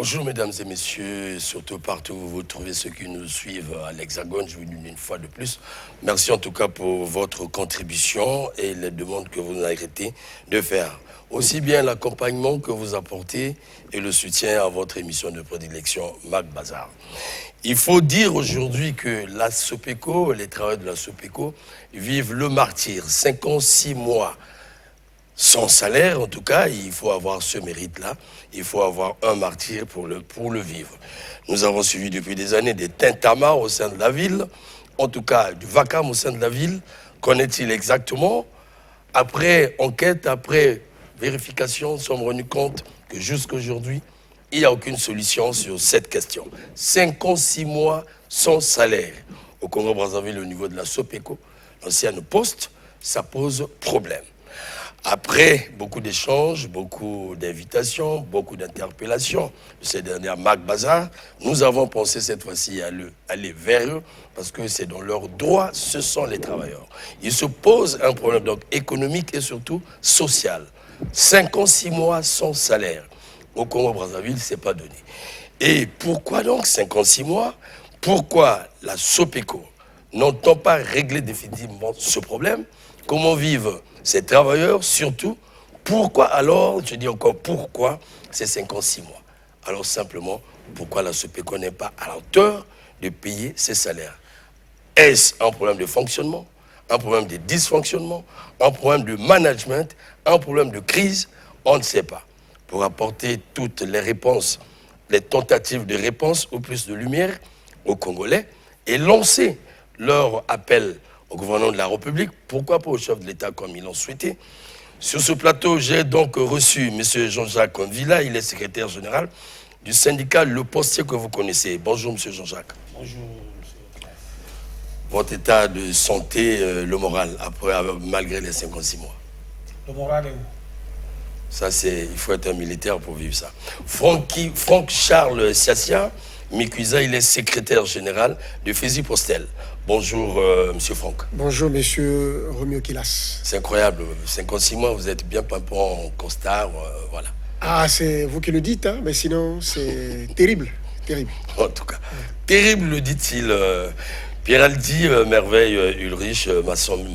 Bonjour mesdames et messieurs, surtout partout où vous vous trouvez, ceux qui nous suivent à l'Hexagone, je vous dis une fois de plus. Merci en tout cas pour votre contribution et les demandes que vous arrêtez de faire. Aussi bien l'accompagnement que vous apportez et le soutien à votre émission de prédilection Mac Bazar. Il faut dire aujourd'hui que la SOPECO, les travailleurs de la SOPECO vivent le martyre, 5 ans, 6 mois. Sans salaire, en tout cas, il faut avoir ce mérite-là. Il faut avoir un martyr pour le vivre. Nous avons suivi depuis des années des tintamarres au sein de la ville, en tout cas du vacarme au sein de la ville. Qu'en est-il exactement? Après enquête, après vérification, nous sommes rendus compte que jusqu'à aujourd'hui, il n'y a aucune solution sur cette question. 5 ans, 6 mois sans salaire. Au Congo-Brazzaville, au niveau de la SOPECO, l'ancienne poste, ça pose problème. Après beaucoup d'échanges, beaucoup d'invitations, beaucoup d'interpellations de ces dernières Mac Bazar, nous avons pensé cette fois-ci aller vers eux parce que c'est dans leurs droits, ce sont les travailleurs. Ils se posent un problème donc économique et surtout social. 5 ans, 6 mois sans salaire. Au Congo-Brazzaville, ce n'est pas donné. Et pourquoi donc 5 ans, 6 mois? Pourquoi la SOPECO n'entend pas régler définitivement ce problème? Comment vivent ces travailleurs, surtout? Pourquoi alors, je dis encore pourquoi, c'est 56 mois? Alors simplement, pourquoi la SOPECO n'est pas à la hauteur de payer ses salaires? Est-ce un problème de fonctionnement, un problème de dysfonctionnement, un problème de management, un problème de crise? On ne sait pas. Pour apporter toutes les réponses, les tentatives de réponse au plus de lumière aux Congolais et lancer leur appel au gouvernement de la République, pourquoi pas au chef de l'État comme ils l'ont souhaité. Sur ce plateau, j'ai donc reçu M. Jean-Jacques Villa, il est secrétaire général du syndicat Le Postier que vous connaissez. Bonjour M. Jean-Jacques. Bonjour M. Votre état de santé, le moral, après, malgré les 56 mois? Le moral est où? Ça, il faut être un militaire pour vivre ça. Franck Charles Siassia, Mikuisa, il est secrétaire général de Fesi Postel. Bonjour, monsieur Franck. Bonjour, monsieur Romeo Kilas. C'est incroyable, 56 mois, vous êtes bien pimpant, costard, voilà. Ah, c'est vous qui le dites, hein, mais sinon, c'est terrible, terrible. En tout cas, terrible, le dit-il. Pieraldi Merveille Ulrich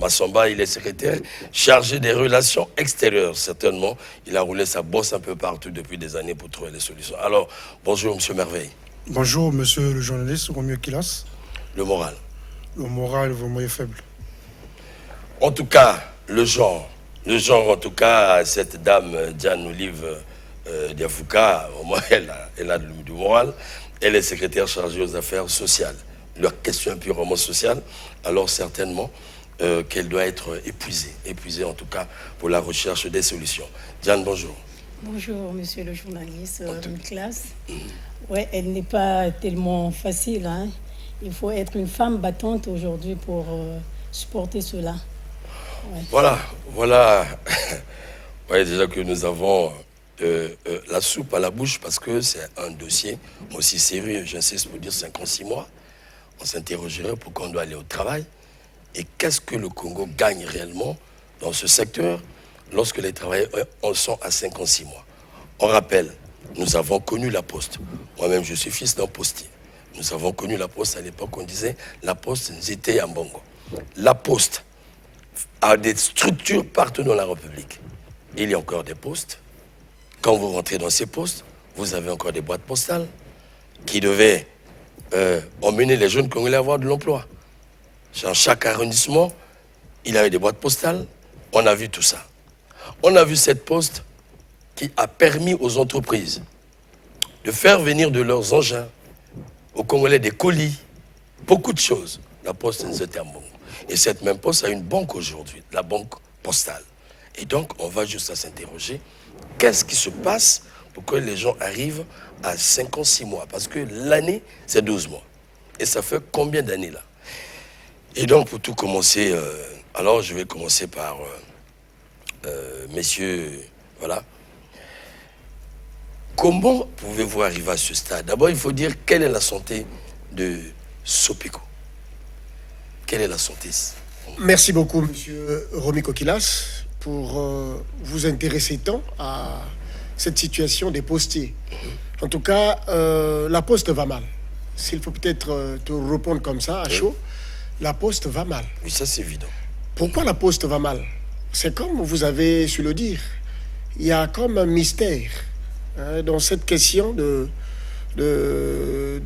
Massamba, il est secrétaire chargé des relations extérieures. Certainement, il a roulé sa bosse un peu partout depuis des années pour trouver les solutions. Alors, bonjour, monsieur Merveille. Bonjour, monsieur le journaliste Romeo Kilas. Le moral? Le moral vraiment est faible. En tout cas, le genre, en tout cas, cette dame, Diane Olive Diafouka, au moins, elle a du moral. Elle est secrétaire chargée aux affaires sociales. Leur question est purement sociale, alors certainement qu'elle doit être épuisée en tout cas pour la recherche des solutions. Diane, bonjour. Bonjour, monsieur le journaliste Nicolas. Ouais, elle n'est pas tellement facile, hein. Il faut être une femme battante aujourd'hui pour supporter cela. Ouais. Voilà. Ouais, déjà que nous avons la soupe à la bouche parce que c'est un dossier aussi sérieux. J'insiste pour dire 56 mois. On s'interrogerait pourquoi on doit aller au travail et qu'est-ce que le Congo gagne réellement dans ce secteur lorsque les travailleurs en sont à 56 mois. On rappelle, nous avons connu la poste. Moi-même, je suis fils d'un postier. Nous avons connu la poste à l'époque, on disait la poste, j'étais à Mbongo. La poste a des structures partout dans la République. Il y a encore des postes. Quand vous rentrez dans ces postes, vous avez encore des boîtes postales qui devaient emmener les jeunes Congolais à avoir de l'emploi. Dans chaque arrondissement, il y avait des boîtes postales. On a vu tout ça. On a vu cette poste qui a permis aux entreprises de faire venir de leurs engins aux Congolais des colis, beaucoup de choses. La poste nous était à Mbongo. Et cette même poste a une banque aujourd'hui, la banque postale. Et donc, on va juste à s'interroger, qu'est-ce qui se passe pour que les gens arrivent à 56 mois? Parce que l'année, c'est 12 mois. Et ça fait combien d'années là? Et donc, pour tout commencer, alors je vais commencer par messieurs, voilà. Comment pouvez-vous arriver à ce stade? D'abord, il faut dire quelle est la santé de SOPECO. Quelle est la santé? Merci beaucoup, monsieur Romeo Kilas, pour vous intéresser tant à cette situation des postiers. En tout cas, la poste va mal. S'il faut peut-être te répondre comme ça, à chaud, la poste va mal. Oui, ça c'est évident. Pourquoi la poste va mal? C'est comme vous avez su le dire. Il y a comme un mystère dans cette question de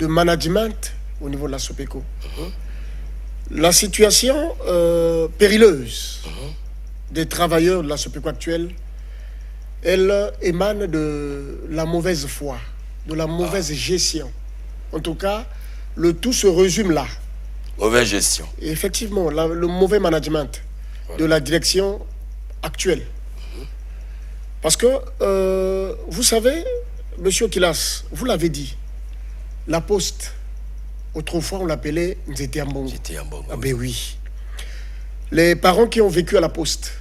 management au niveau de la SOPECO. La situation périlleuse des travailleurs de la SOPECO actuelle, elle émane de la mauvaise foi, de la mauvaise gestion. En tout cas, le tout se résume là. Mauvaise gestion. Et effectivement, le mauvais management de la direction actuelle. Parce que, vous savez, Monsieur Kilas, vous l'avez dit, la poste, autrefois on l'appelait Nzetiambongo. Nzetiambongo. Ah ben oui. Les parents qui ont vécu à la poste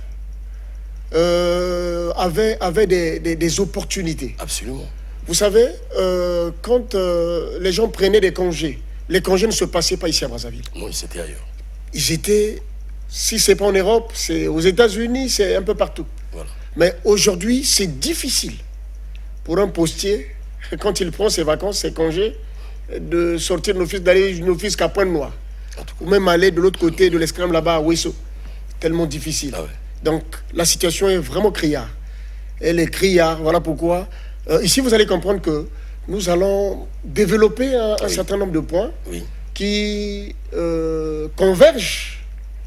avaient des opportunités. Absolument. Vous savez, quand les gens prenaient des congés, les congés ne se passaient pas ici à Brazzaville. Non, c'était ailleurs. Ils étaient, si ce n'est pas en Europe, c'est aux États-Unis, c'est un peu partout. Voilà. Mais aujourd'hui, c'est difficile pour un postier, quand il prend ses vacances, ses congés, de sortir de l'office, d'aller de l'office qu'à Pointe-Noire. Ou même aller de l'autre côté de l'escrame là-bas à Ouesso. Tellement difficile. Ah ouais. Donc, la situation est vraiment criarde. Elle est criarde, voilà pourquoi. Ici, vous allez comprendre que nous allons développer un certain nombre de points qui convergent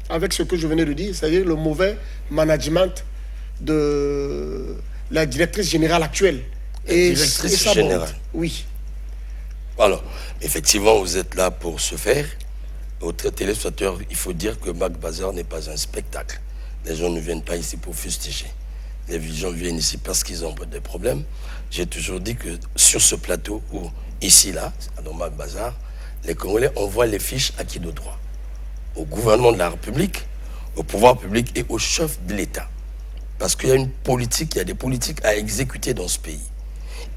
avec ce que je venais de dire, c'est-à-dire le mauvais management de la directrice générale actuelle. Directrice générale. Oui. Alors, effectivement, vous êtes là pour ce faire. Aux téléspectateurs, il faut dire que Mac Bazar n'est pas un spectacle. Les gens ne viennent pas ici pour fustiger. Les gens viennent ici parce qu'ils ont des problèmes. J'ai toujours dit que sur ce plateau, ou ici, là, dans Mac Bazar, les Congolais envoient les fiches à qui de droit? Au gouvernement de la République, au pouvoir public et au chef de l'État. Parce qu'il y a une politique, il y a des politiques à exécuter dans ce pays.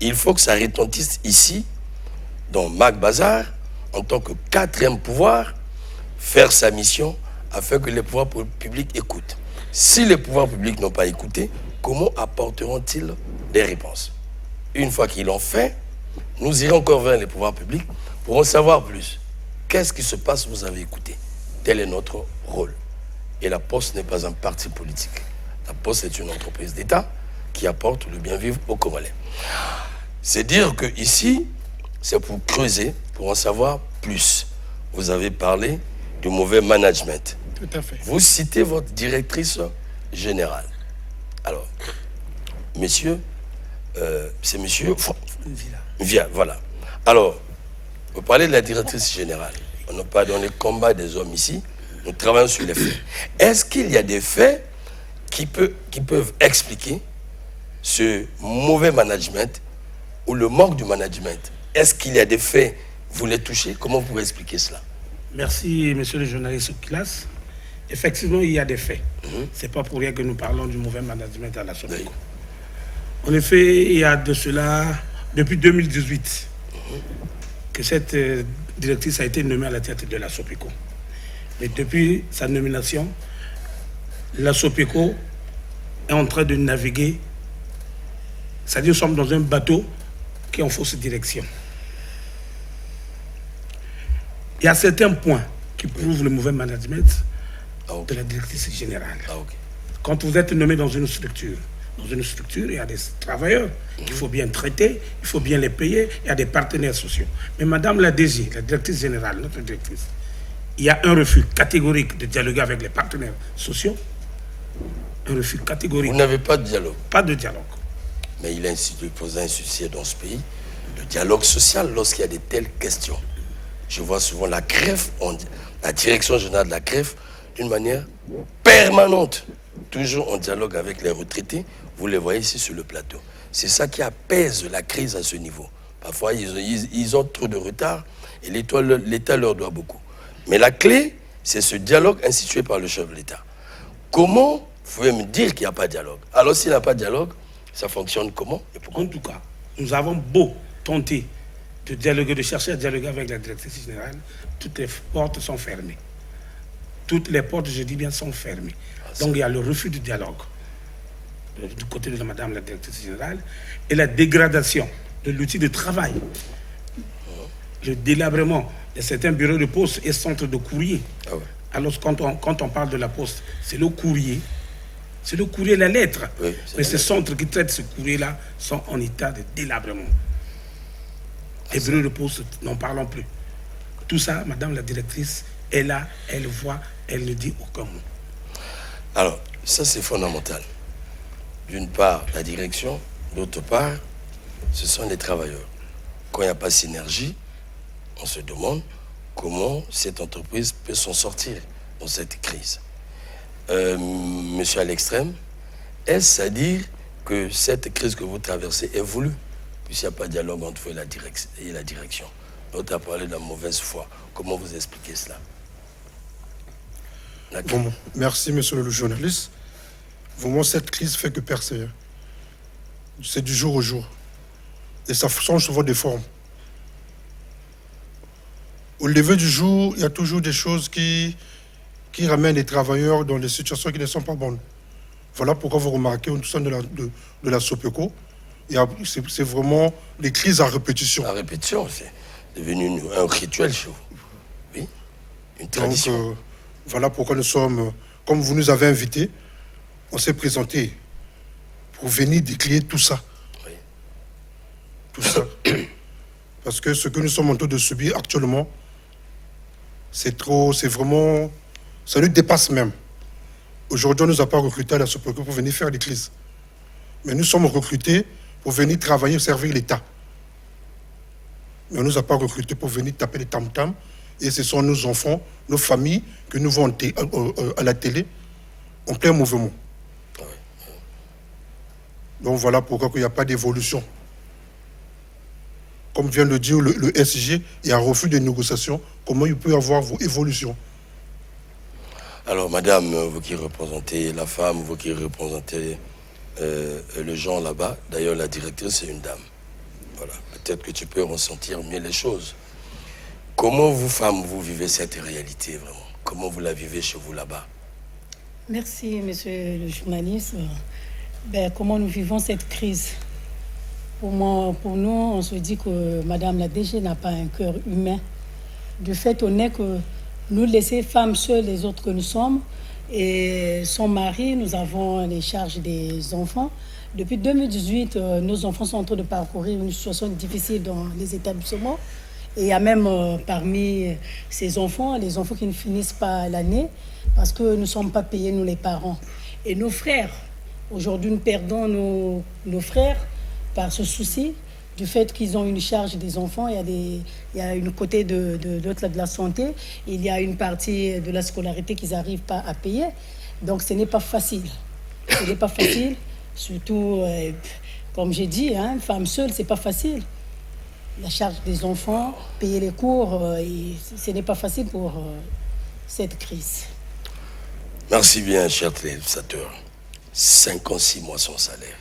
Il faut que ça retentisse ici, dans Mac Bazar, en tant que quatrième pouvoir, faire sa mission afin que les pouvoirs publics écoutent. Si les pouvoirs publics n'ont pas écouté, comment apporteront-ils des réponses? Une fois qu'ils l'ont fait, nous irons encore vers les pouvoirs publics pour en savoir plus. Qu'est-ce qui se passe? Vous avez écouté. Tel est notre rôle. Et la Poste n'est pas un parti politique. La Poste est une entreprise d'État qui apporte le bien-vivre aux Congolais. C'est dire que ici, c'est pour creuser, pour en savoir plus. Vous avez parlé du mauvais management. Tout à fait. Vous citez votre directrice générale. Alors, monsieur, c'est monsieur Via, voilà. Alors, vous parlez de la directrice générale. On n'est pas dans les combats des hommes ici. Nous travaillons sur les faits. Est-ce qu'il y a des faits qui peuvent expliquer ce mauvais management ou le manque du management? Est-ce qu'il y a des faits, vous les touchez? Comment vous pouvez expliquer cela? Merci, monsieur le journaliste Kilas. Effectivement, il y a des faits. Ce n'est pas pour rien que nous parlons du mauvais management à la SOPECO. En effet, il y a de cela, depuis 2018, que cette directrice a été nommée à la tête de la SOPECO. Mais depuis sa nomination, la SOPECO est en train de naviguer, c'est-à-dire nous sommes dans un bateau qui est en fausse direction. Il y a certains points qui prouvent le mauvais management de la directrice générale. Quand vous êtes nommé dans une structure, il y a des travailleurs qu'il faut bien traiter, il faut bien les payer, il y a des partenaires sociaux. Mais Madame la DG, la directrice générale, notre directrice, il y a un refus catégorique de dialoguer avec les partenaires sociaux. Un refus catégorique. Vous n'avez pas de dialogue? Pas de dialogue. Mais il pose un souci dans ce pays, le dialogue social lorsqu'il y a de telles questions. Je vois souvent la CREF, la direction générale de la CREF, d'une manière permanente, toujours en dialogue avec les retraités. Vous les voyez ici sur le plateau. C'est ça qui apaise la crise à ce niveau. Parfois, ils ont trop de retard et l'État leur doit beaucoup. Mais la clé, c'est ce dialogue institué par le chef de l'État. Comment vous pouvez me dire qu'il n'y a pas de dialogue? Alors, s'il n'y a pas de dialogue, ça fonctionne comment et pourquoi? En tout cas, nous avons beau tenter de dialoguer, de chercher à dialoguer avec la directrice générale, toutes les portes sont fermées. Toutes les portes, je dis bien, sont fermées. Donc il y a le refus du dialogue. du côté de Madame la directrice générale, est la dégradation de l'outil de travail. Le délabrement de certains bureaux de poste et centres de courrier. Ah ouais. Alors quand on parle de la poste, c'est le courrier. C'est le courrier, la lettre. Oui, mais ces centres qui traitent ce courrier-là sont en état de délabrement. Les bureaux de poste, n'en parlons plus. Tout ça, Madame la directrice est là, elle voit, elle ne dit aucun mot. Alors, ça c'est fondamental. D'une part, la direction, d'autre part, ce sont les travailleurs. Quand il n'y a pas de synergie, on se demande comment cette entreprise peut s'en sortir dans cette crise. Monsieur à l'extrême, est-ce à dire que cette crise que vous traversez est voulue, puisqu'il n'y a pas de dialogue entre vous et la direction? L'autre a parlé de la mauvaise foi. Comment vous expliquez cela? Bon, merci, monsieur le journaliste. Vraiment, cette crise fait que percer. C'est du jour au jour. Et ça change souvent des formes. Au lever du jour, il y a toujours des choses qui ramènent les travailleurs dans des situations qui ne sont pas bonnes. Voilà pourquoi vous remarquez au sein de la Sopeco, c'est vraiment des crises à répétition. La répétition, c'est devenu un rituel chez vous. Oui, une tradition. Donc, voilà pourquoi nous sommes, comme vous nous avez invités, on s'est présenté pour venir décliner tout ça. Oui. Tout ça. Parce que ce que nous sommes en train de subir actuellement, c'est trop, c'est vraiment, ça nous dépasse même. Aujourd'hui, on ne nous a pas recrutés à la Sopeco pour venir faire des crises. Mais nous sommes recrutés pour venir travailler, servir l'État. Mais on ne nous a pas recrutés pour venir taper les tam-tams. Et ce sont nos enfants, nos familles que nous voyons à la télé en plein mouvement. Donc voilà pourquoi il n'y a pas d'évolution. Comme vient de dire le SG, il y a un refus de négociation. Comment il peut y avoir évolution? Alors, madame, vous qui représentez la femme, vous qui représentez le genre là-bas, d'ailleurs, la directrice, c'est une dame. Voilà. Peut-être que tu peux ressentir mieux les choses. Comment vous, femmes, vous vivez cette réalité, vraiment? Comment vous la vivez chez vous là-bas? Merci, monsieur le journaliste. Comment nous vivons cette crise? Pour nous, on se dit que Madame la DG n'a pas un cœur humain. Du fait, on est que nous laisser femmes seules, les autres que nous sommes, et son mari, nous avons les charges des enfants. Depuis 2018, nos enfants sont en train de parcourir une situation difficile dans les établissements. Et il y a même parmi ces enfants, les enfants qui ne finissent pas l'année parce que nous ne sommes pas payés, nous les parents. Et nos frères, aujourd'hui nous perdons nos frères par ce souci du fait qu'ils ont une charge des enfants. Il y a une côté de la santé, il y a une partie de la scolarité qu'ils n'arrivent pas à payer. Donc ce n'est pas facile. Ce n'est pas facile, surtout, comme j'ai dit, une femme seule, c'est pas facile. La charge des enfants, payer les cours, ce n'est pas facile pour cette crise. Merci bien, cher téléspectateur. 5 ans, 6 mois sans salaire.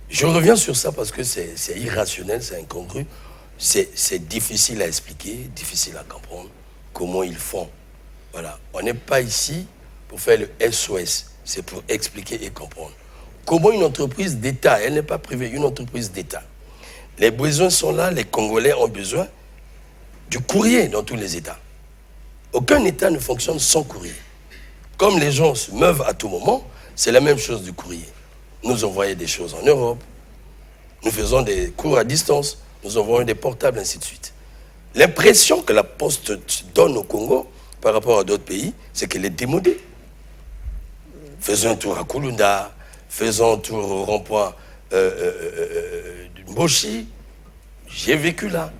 Je reviens sur ça parce que c'est irrationnel, c'est incongru. C'est difficile à expliquer, difficile à comprendre comment ils font. Voilà. On n'est pas ici pour faire le SOS, c'est pour expliquer et comprendre. Comment une entreprise d'État, elle n'est pas privée, une entreprise d'État. Les besoins sont là, les Congolais ont besoin du courrier dans tous les États. Aucun État ne fonctionne sans courrier. Comme les gens se meuvent à tout moment, c'est la même chose du courrier. Nous envoyons des choses en Europe, nous faisons des cours à distance, nous envoyons des portables, ainsi de suite. L'impression que la Poste donne au Congo par rapport à d'autres pays, c'est qu'elle est démodée. Faisons un tour à Kulunda, faisons un tour au rond-point Mboshi, j'ai vécu là.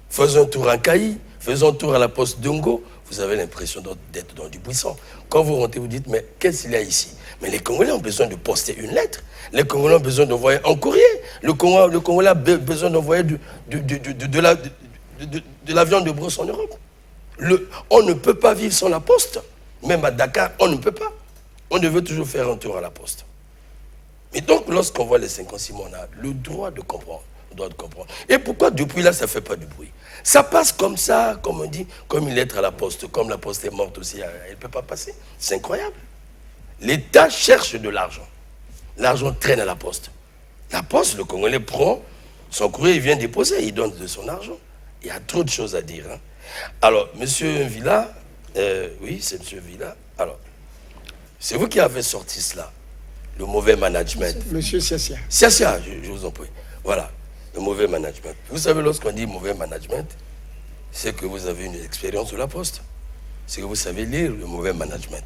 Faisons un tour à Kaï, faisons un tour à la Poste d'Ongo, vous avez l'impression d'être dans du buisson. Quand vous rentrez, vous dites, mais qu'est-ce qu'il y a ici? Mais les Congolais ont besoin de poster une lettre. Les Congolais ont besoin d'envoyer un courrier. Le Congolais a besoin d'envoyer de la viande de brosse en Europe. On ne peut pas vivre sans la poste. Même à Dakar, on ne peut pas. On devait toujours faire un tour à la poste. Mais donc, lorsqu'on voit les 5 ans, 6 mois, on a le droit de comprendre. Et pourquoi depuis là, ça ne fait pas du bruit? Ça passe comme ça, comme on dit, comme une lettre à la poste. Comme la poste est morte aussi, elle ne peut pas passer. C'est incroyable. L'État cherche de l'argent. l'argent traîne à la poste. La poste, le Congolais prend son courrier, il vient déposer, il donne de son argent. Il y a trop de choses à dire. Hein. Alors, monsieur Villa, oui, c'est monsieur Villa. Alors, c'est vous qui avez sorti cela, le mauvais management. Monsieur Siasia. Siasia, je vous en prie. Voilà, le mauvais management. Vous savez, lorsqu'on dit mauvais management, c'est que vous avez une expérience de la poste. C'est que vous savez lire le mauvais management.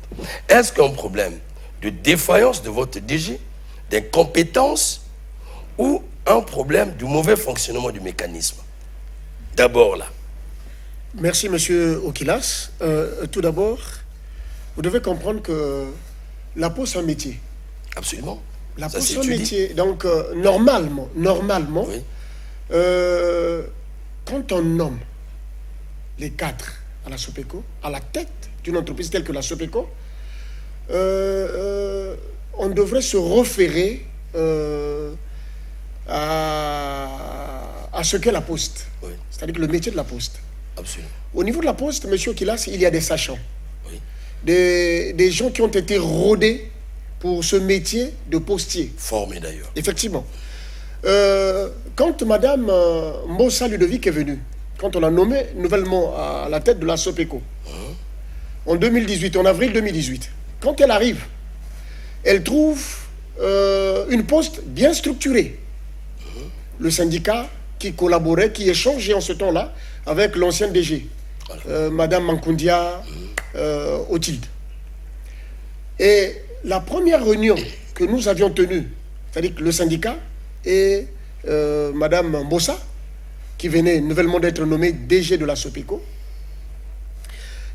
Est-ce qu'un problème de défaillance de votre DG, d'incompétence, ou un problème du mauvais fonctionnement du mécanisme? D'abord là. Merci, monsieur Okilas. Tout d'abord, vous devez comprendre que la poste, c'est un métier. Absolument. La poste, c'est un métier. Donc, normalement, oui. Quand on nomme les cadres à la SOPECO, à la tête d'une entreprise telle que la SOPECO, on devrait se référer à ce qu'est la poste. Oui. C'est-à-dire le métier de la poste. Absolument. Au niveau de la poste, monsieur Kilas, il y a des sachants. Oui. Des gens qui ont été rodés pour ce métier de postier. Formés d'ailleurs. Effectivement. Quand madame Mbossa Ludovic est venue, quand on l'a nommée nouvellement à la tête de la SOPECO, en 2018, en avril 2018, quand elle arrive, elle trouve une poste bien structurée. Le syndicat qui collaborait, qui échangeait en ce temps-là avec l'ancien DG, voilà. Madame Mankundia Otilde. Et la première réunion que nous avions tenue, c'est-à-dire que le syndicat et Madame Mbossa, qui venait nouvellement d'être nommée DG de la SOPECO,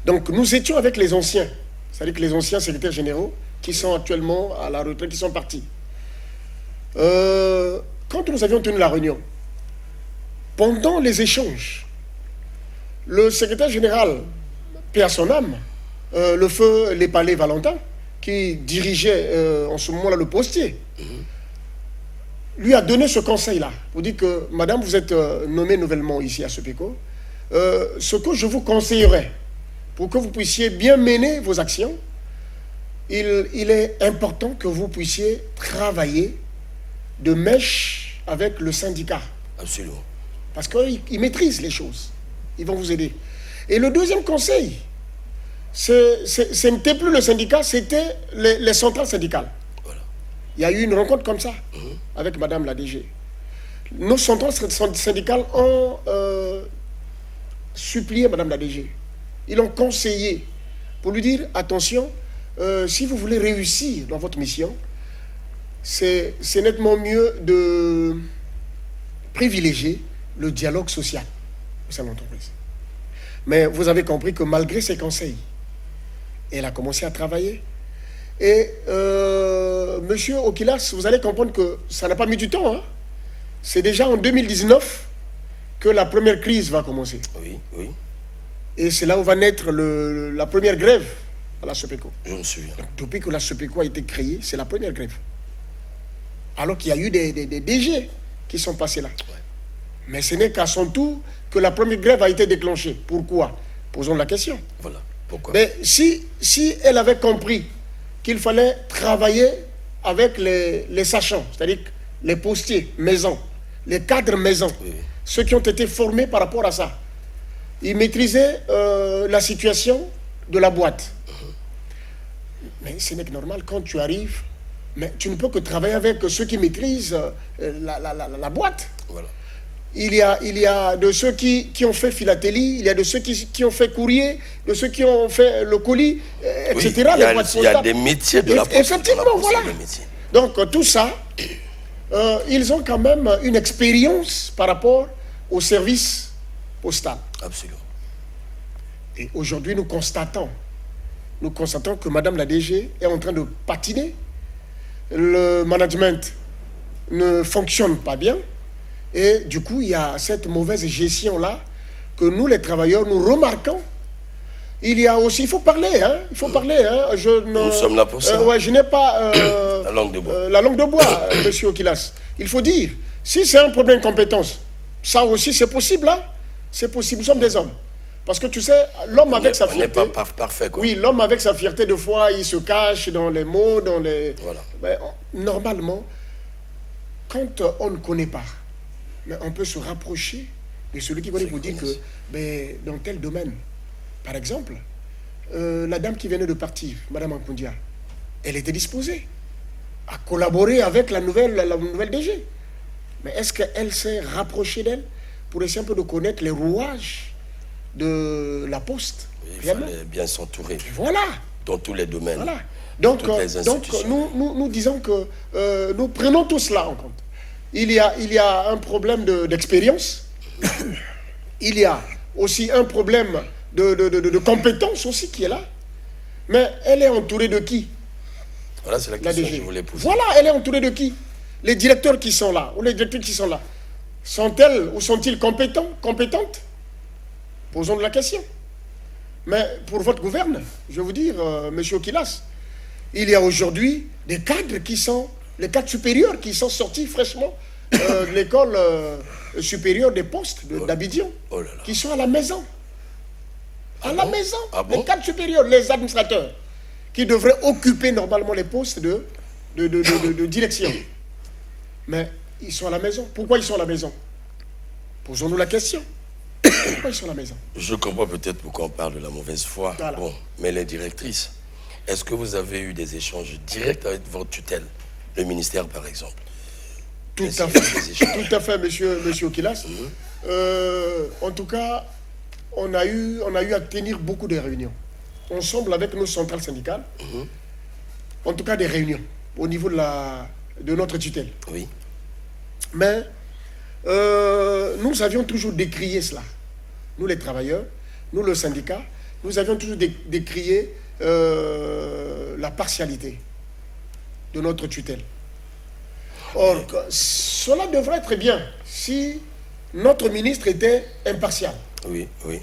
donc nous étions avec les anciens, c'est-à-dire que les anciens secrétaires généraux qui sont actuellement à la retraite, qui sont partis. Quand nous avions tenu la réunion, pendant les échanges, le secrétaire général, paix à son âme, le feu Lépalé Valentin, qui dirigeait en ce moment-là le postier, lui a donné ce conseil-là, pour dire que, madame, vous êtes nommée nouvellement ici à SOPECO, ce que je vous conseillerais, pour que vous puissiez bien mener vos actions, il est important que vous puissiez travailler de mèche avec le syndicat. Absolument. Parce qu'ils maîtrisent les choses. Ils vont vous aider. Et le deuxième conseil, ce n'était plus le syndicat, c'était les centrales syndicales. Voilà. Il y a eu une rencontre comme ça avec madame la DG. Nos centrales syndicales ont supplié madame la DG. Ils ont conseillé pour lui dire, attention, si vous voulez réussir dans votre mission, c'est nettement mieux de privilégier le dialogue social au sein de l'entreprise. Mais vous avez compris que malgré ces conseils, elle a commencé à travailler. Et monsieur Okilas, vous allez comprendre que ça n'a pas mis du temps. Hein. C'est déjà en 2019 que la première crise va commencer. Oui, oui. Et c'est là où va naître la première grève à la SOPECO. Je me souviens. Depuis que la SOPECO a été créée, c'est la première grève. Alors qu'il y a eu des DG qui sont passés là. Ouais. Mais ce n'est qu'à son tour que la première grève a été déclenchée. Pourquoi? Posons la question. Voilà. Pourquoi? Mais si elle avait compris qu'il fallait travailler avec les sachants, c'est-à-dire les postiers maison, les cadres maison, oui. Ceux qui ont été formés par rapport à ça, ils maîtrisaient la situation de la boîte. Mais ce n'est que normal, quand tu arrives, mais tu ne peux que travailler avec ceux qui maîtrisent la boîte. Voilà. Il y a de ceux qui ont fait philatélie, il y a de ceux qui ont fait courrier, de ceux qui ont fait le colis, etc. Oui, il y a des métiers de la poste. Effectivement, voilà. Donc tout ça, ils ont quand même une expérience par rapport au service postal. Absolument. Et aujourd'hui, nous constatons que Madame la DG est en train de patiner. Le management ne fonctionne pas bien. Et du coup, il y a cette mauvaise gestion-là que nous, les travailleurs, nous remarquons. Il y a aussi, il faut parler, hein. Il faut parler, hein. Nous sommes là pour ça. Ouais, je n'ai pas la langue de bois. La langue de bois, monsieur Okilas. Il faut dire, si c'est un problème de compétence, ça aussi c'est possible, hein. C'est possible, nous sommes des hommes. Parce que tu sais, l'homme avec sa On n'est fierté... pas parfait, quoi. Oui, l'homme avec sa fierté, de fois, il se cache dans les mots, dans les... Voilà. Mais normalement, quand on ne connaît pas, mais on peut se rapprocher de celui qui connaît pour dire que mais dans tel domaine, par exemple, la dame qui venait de partir, Madame Ankundia, elle était disposée à collaborer avec la nouvelle DG. Mais est-ce qu'elle s'est rapprochée d'elle pour essayer un peu de connaître les rouages de la Poste? Il fallait bien s'entourer. Voilà. Dans tous les domaines. Voilà. Donc, toutes les institutions. nous disons que nous prenons tout cela en compte. Il y a un problème d'expérience. Il y a aussi un problème de compétence aussi qui est là. Mais elle est entourée de qui? Voilà, c'est la question que je voulais poser. Voilà, elle est entourée de qui? Les directeurs qui sont là, ou les directrices qui sont là, sont-elles ou sont-ils compétentes? Posons de la question. Mais pour votre gouverne, je vais vous dire, monsieur Okilas, il y a aujourd'hui des cadres qui sont, les cadres supérieurs qui sont sortis fraîchement de l'école supérieure des postes d'Abidjan, qui sont à la maison. À la maison, les cadres supérieurs, les administrateurs, qui devraient occuper normalement les postes de direction. Mais ils sont à la maison. Pourquoi ils sont à la maison? Posons-nous la question. Pourquoi ils sont à la maison? Je comprends peut-être pourquoi on parle de la mauvaise foi. Voilà. Bon, mais les directrices, est-ce que vous avez eu des échanges directs avec votre tutelle, le ministère par exemple? Tout à fait. Tout à fait, monsieur Okilas. En tout cas, on a eu à tenir beaucoup de réunions. Ensemble avec nos centrales syndicales. En tout cas, des réunions au niveau de notre tutelle. Oui. Mais nous avions toujours décrié cela. Nous, les travailleurs, nous, le syndicat, nous avions toujours décrié la partialité de notre tutelle. Or, cela devrait être bien si notre ministre était impartial. Oui, oui.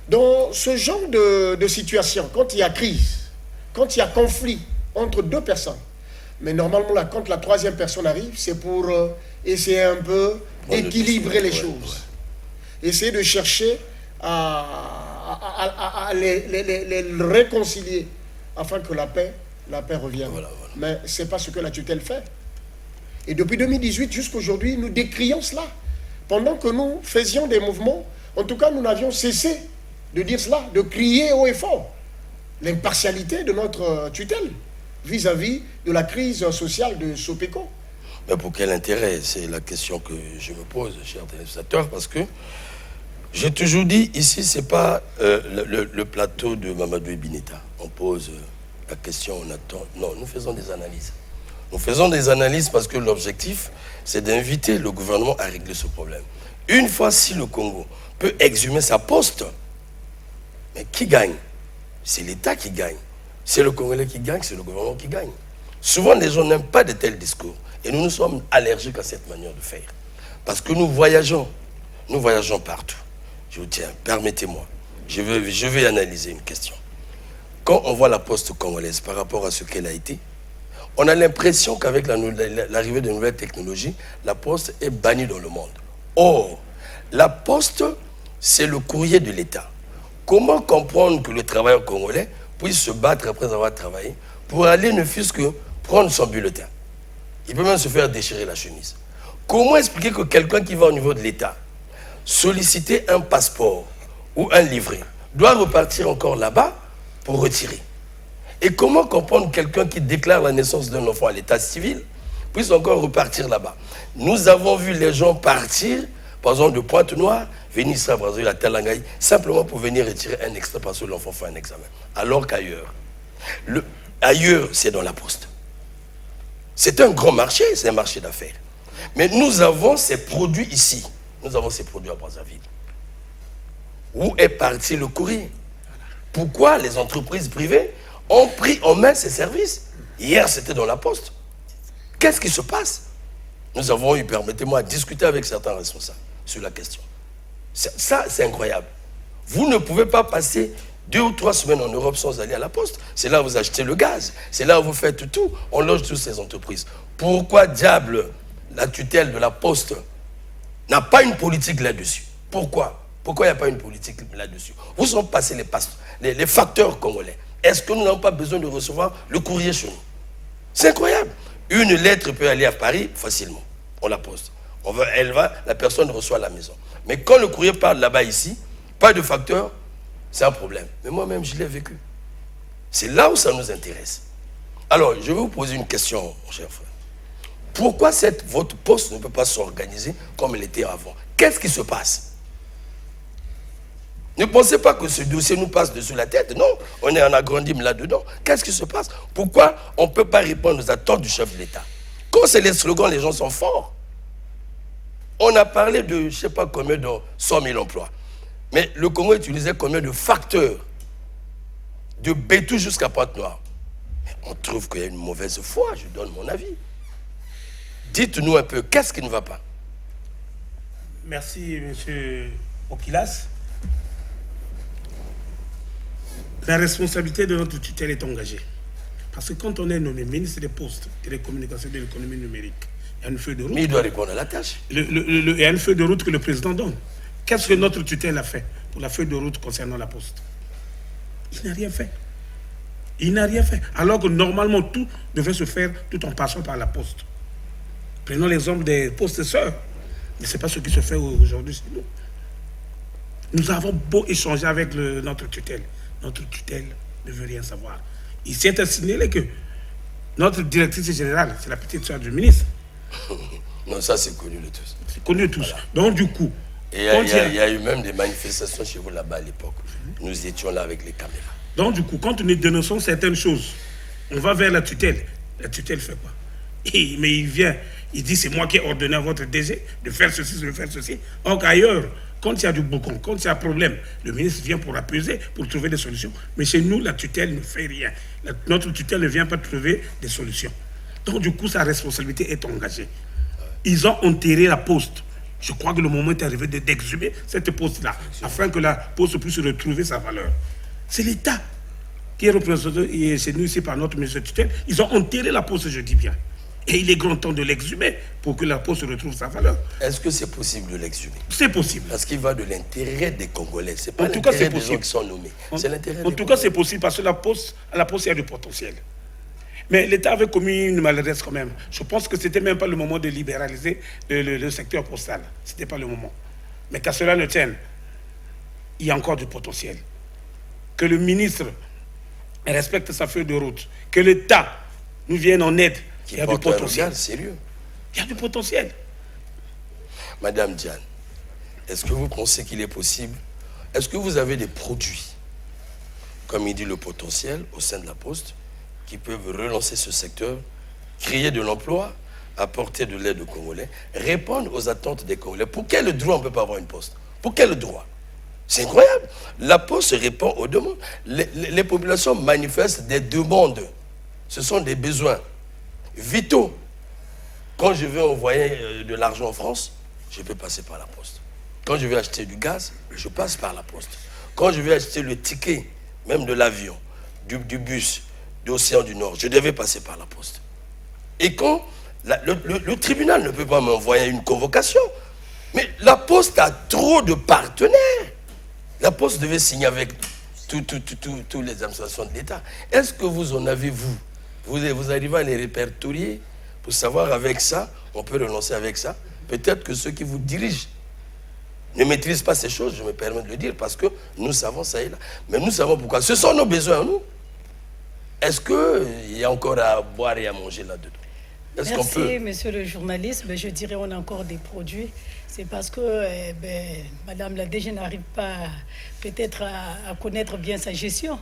Dans ce genre de situation, quand il y a crise, quand il y a conflit entre deux personnes, mais normalement, là, quand la troisième personne arrive, c'est pour essayer un peu d'équilibrer les choses. Essayer de chercher à les réconcilier afin que la paix revienne. Voilà. Mais ce n'est pas ce que la tutelle fait. Et depuis 2018 jusqu'à aujourd'hui, nous décrions cela. Pendant que nous faisions des mouvements, en tout cas, nous n'avions cessé de dire cela, de crier haut et fort l'impartialité de notre tutelle vis-à-vis de la crise sociale de Sopeco. Mais pour quel intérêt? C'est la question que je me pose, chers téléspectateurs, parce que j'ai toujours dit, ici, ce n'est pas le plateau de Mamadou Ebineta. On pose la question, on attend. Non, nous faisons des analyses. Nous faisons des analyses parce que l'objectif, c'est d'inviter le gouvernement à régler ce problème. Une fois si le Congo peut exhumer sa poste, mais qui gagne? C'est l'État qui gagne. C'est le Congolais qui gagne, c'est le gouvernement qui gagne. Souvent, les gens n'aiment pas de tels discours. Et nous sommes allergiques à cette manière de faire. Parce que nous voyageons partout. Je vous tiens, permettez-moi. Je vais analyser une question. Quand on voit la poste congolaise par rapport à ce qu'elle a été, on a l'impression qu'avec l'arrivée de nouvelles technologies, la poste est bannie dans le monde. Or, la poste, c'est le courrier de l'État. Comment comprendre que le travailleur congolais puisse se battre après avoir travaillé pour aller ne fût-ce que prendre son bulletin? Il peut même se faire déchirer la chemise. Comment expliquer que quelqu'un qui va au niveau de l'État solliciter un passeport ou un livret doit repartir encore là-bas pour retirer? Et comment comprendre quelqu'un qui déclare la naissance d'un enfant à l'état civil puisse encore repartir là-bas? Nous avons vu les gens partir, par exemple de Pointe-Noire, venir ici à Brazzaville, à Talangaï, simplement pour venir retirer un extrait parce que l'enfant fait un examen. Alors qu'ailleurs, ailleurs, c'est dans la poste. C'est un grand marché, c'est un marché d'affaires. Mais nous avons ces produits ici. Nous avons ces produits à Brazzaville. Où est parti le courrier? Pourquoi les entreprises privées ont pris en main ces services? Hier, c'était dans la poste. Qu'est-ce qui se passe? Nous avons eu, permettez-moi, à discuter avec certains responsables sur la question. Ça, c'est incroyable. Vous ne pouvez pas passer 2 ou 3 semaines en Europe sans aller à la poste. C'est là où vous achetez le gaz. C'est là où vous faites tout. On loge toutes ces entreprises. Pourquoi, diable, la tutelle de la poste n'a pas une politique là-dessus? Pourquoi? Pourquoi il n'y a pas une politique là-dessus? Où sont passés les facteurs congolais? Est-ce que nous n'avons pas besoin de recevoir le courrier chez nous? C'est incroyable. Une lettre peut aller à Paris facilement. On la poste. La personne reçoit à la maison. Mais quand le courrier part là-bas ici, pas de facteur, c'est un problème. Mais moi-même, je l'ai vécu. C'est là où ça nous intéresse. Alors, je vais vous poser une question, mon cher frère. Pourquoi votre poste ne peut pas s'organiser comme il était avant? Qu'est-ce qui se passe? Ne pensez pas que ce dossier nous passe dessus la tête. Non, on est en agrandi là-dedans. Qu'est-ce qui se passe? Pourquoi on ne peut pas répondre aux attentes du chef de l'État? Quand c'est les slogans, les gens sont forts. On a parlé de, je ne sais pas combien, de 100 000 emplois. Mais le Congo utilisait combien de facteurs? De Bétou jusqu'à Pointe-Noire. On trouve qu'il y a une mauvaise foi, je donne mon avis. Dites-nous un peu, qu'est-ce qui ne va pas? Merci, M. Okilas. La responsabilité de notre tutelle est engagée. Parce que quand on est nommé ministre des Postes, Télécommunications et de l'économie numérique, il y a une feuille de route. Mais il doit répondre à la tâche. Il y a une feuille de route que le président donne. Qu'est-ce que notre tutelle a fait pour la feuille de route concernant la Poste? Il n'a rien fait. Il n'a rien fait. Alors que normalement, tout devait se faire tout en passant par la Poste. Prenons l'exemple des postes sœurs. Mais ce n'est pas ce qui se fait aujourd'hui chez nous. Nous avons beau échanger avec notre tutelle. Notre tutelle ne veut rien savoir. Il s'est signalé que notre directrice générale, c'est la petite sœur du ministre. Non, ça c'est connu de tous. C'est connu de tous. Voilà. Donc du coup... Et il y a eu même des manifestations chez vous là-bas à l'époque. Nous étions là avec les caméras. Donc du coup, quand nous dénonçons certaines choses, on va vers la tutelle. La tutelle fait quoi? Mais il vient, il dit c'est moi qui ai ordonné à votre DG de faire ceci, de faire ceci. Donc ailleurs, quand il y a du boucan, quand il y a un problème, le ministre vient pour apaiser, pour trouver des solutions. Mais chez nous, la tutelle ne fait rien. Notre tutelle ne vient pas trouver des solutions. Donc du coup, sa responsabilité est engagée. Ils ont enterré la Poste. Je crois que le moment est arrivé d'exhumer cette Poste-là, afin que la Poste puisse retrouver sa valeur. C'est l'État qui est représenté chez nous ici par notre ministre de tutelle. Ils ont enterré la Poste, je dis bien. Et il est grand temps de l'exhumer pour que la Poste retrouve sa valeur. Est-ce que c'est possible de l'exhumer? C'est possible. Parce qu'il va de l'intérêt des Congolais. C'est pas l'intérêt des gens qui sont nommés. C'est l'intérêt des Congolais. En tout cas, c'est possible parce que à la Poste, il y a du potentiel. Mais l'État avait commis une maladresse quand même. Je pense que ce n'était même pas le moment de libéraliser le secteur postal. Ce n'était pas le moment. Mais qu'à cela ne tienne, il y a encore du potentiel. Que le ministre respecte sa feuille de route. Que l'État nous vienne en aide. Il y a du potentiel. Sérieux. Il y a du potentiel. Madame Diane, est-ce que vous pensez qu'il est possible? Est-ce que vous avez des produits, comme il dit le potentiel, au sein de la Poste, qui peuvent relancer ce secteur, créer de l'emploi, apporter de l'aide aux Congolais, répondre aux attentes des Congolais? Pour quel droit on ne peut pas avoir une Poste? Pour quel droit? C'est incroyable. La Poste répond aux demandes. Les populations manifestent des demandes. Ce sont des besoins vitaux. Quand je veux envoyer de l'argent en France, je peux passer par la Poste. Quand je veux acheter du gaz, je passe par la Poste. Quand je veux acheter le ticket, même de l'avion, du bus, de l'Océan du Nord, je devais passer par la Poste. Et quand le tribunal ne peut pas m'envoyer une convocation, mais la Poste a trop de partenaires. La Poste devait signer avec toutes les administrations de l'État. Est-ce que vous en avez, vous arrivez à les répertorier pour savoir avec ça, on peut relancer avec ça? Peut-être que ceux qui vous dirigent ne maîtrisent pas ces choses, je me permets de le dire, parce que nous savons ça et là. Mais nous savons pourquoi. Ce sont nos besoins, nous. Est-ce qu'il y a encore à boire et à manger là-dedans? Merci, monsieur le journaliste. Mais je dirais qu'on a encore des produits. C'est parce que madame la DG n'arrive pas peut-être à connaître bien sa gestion.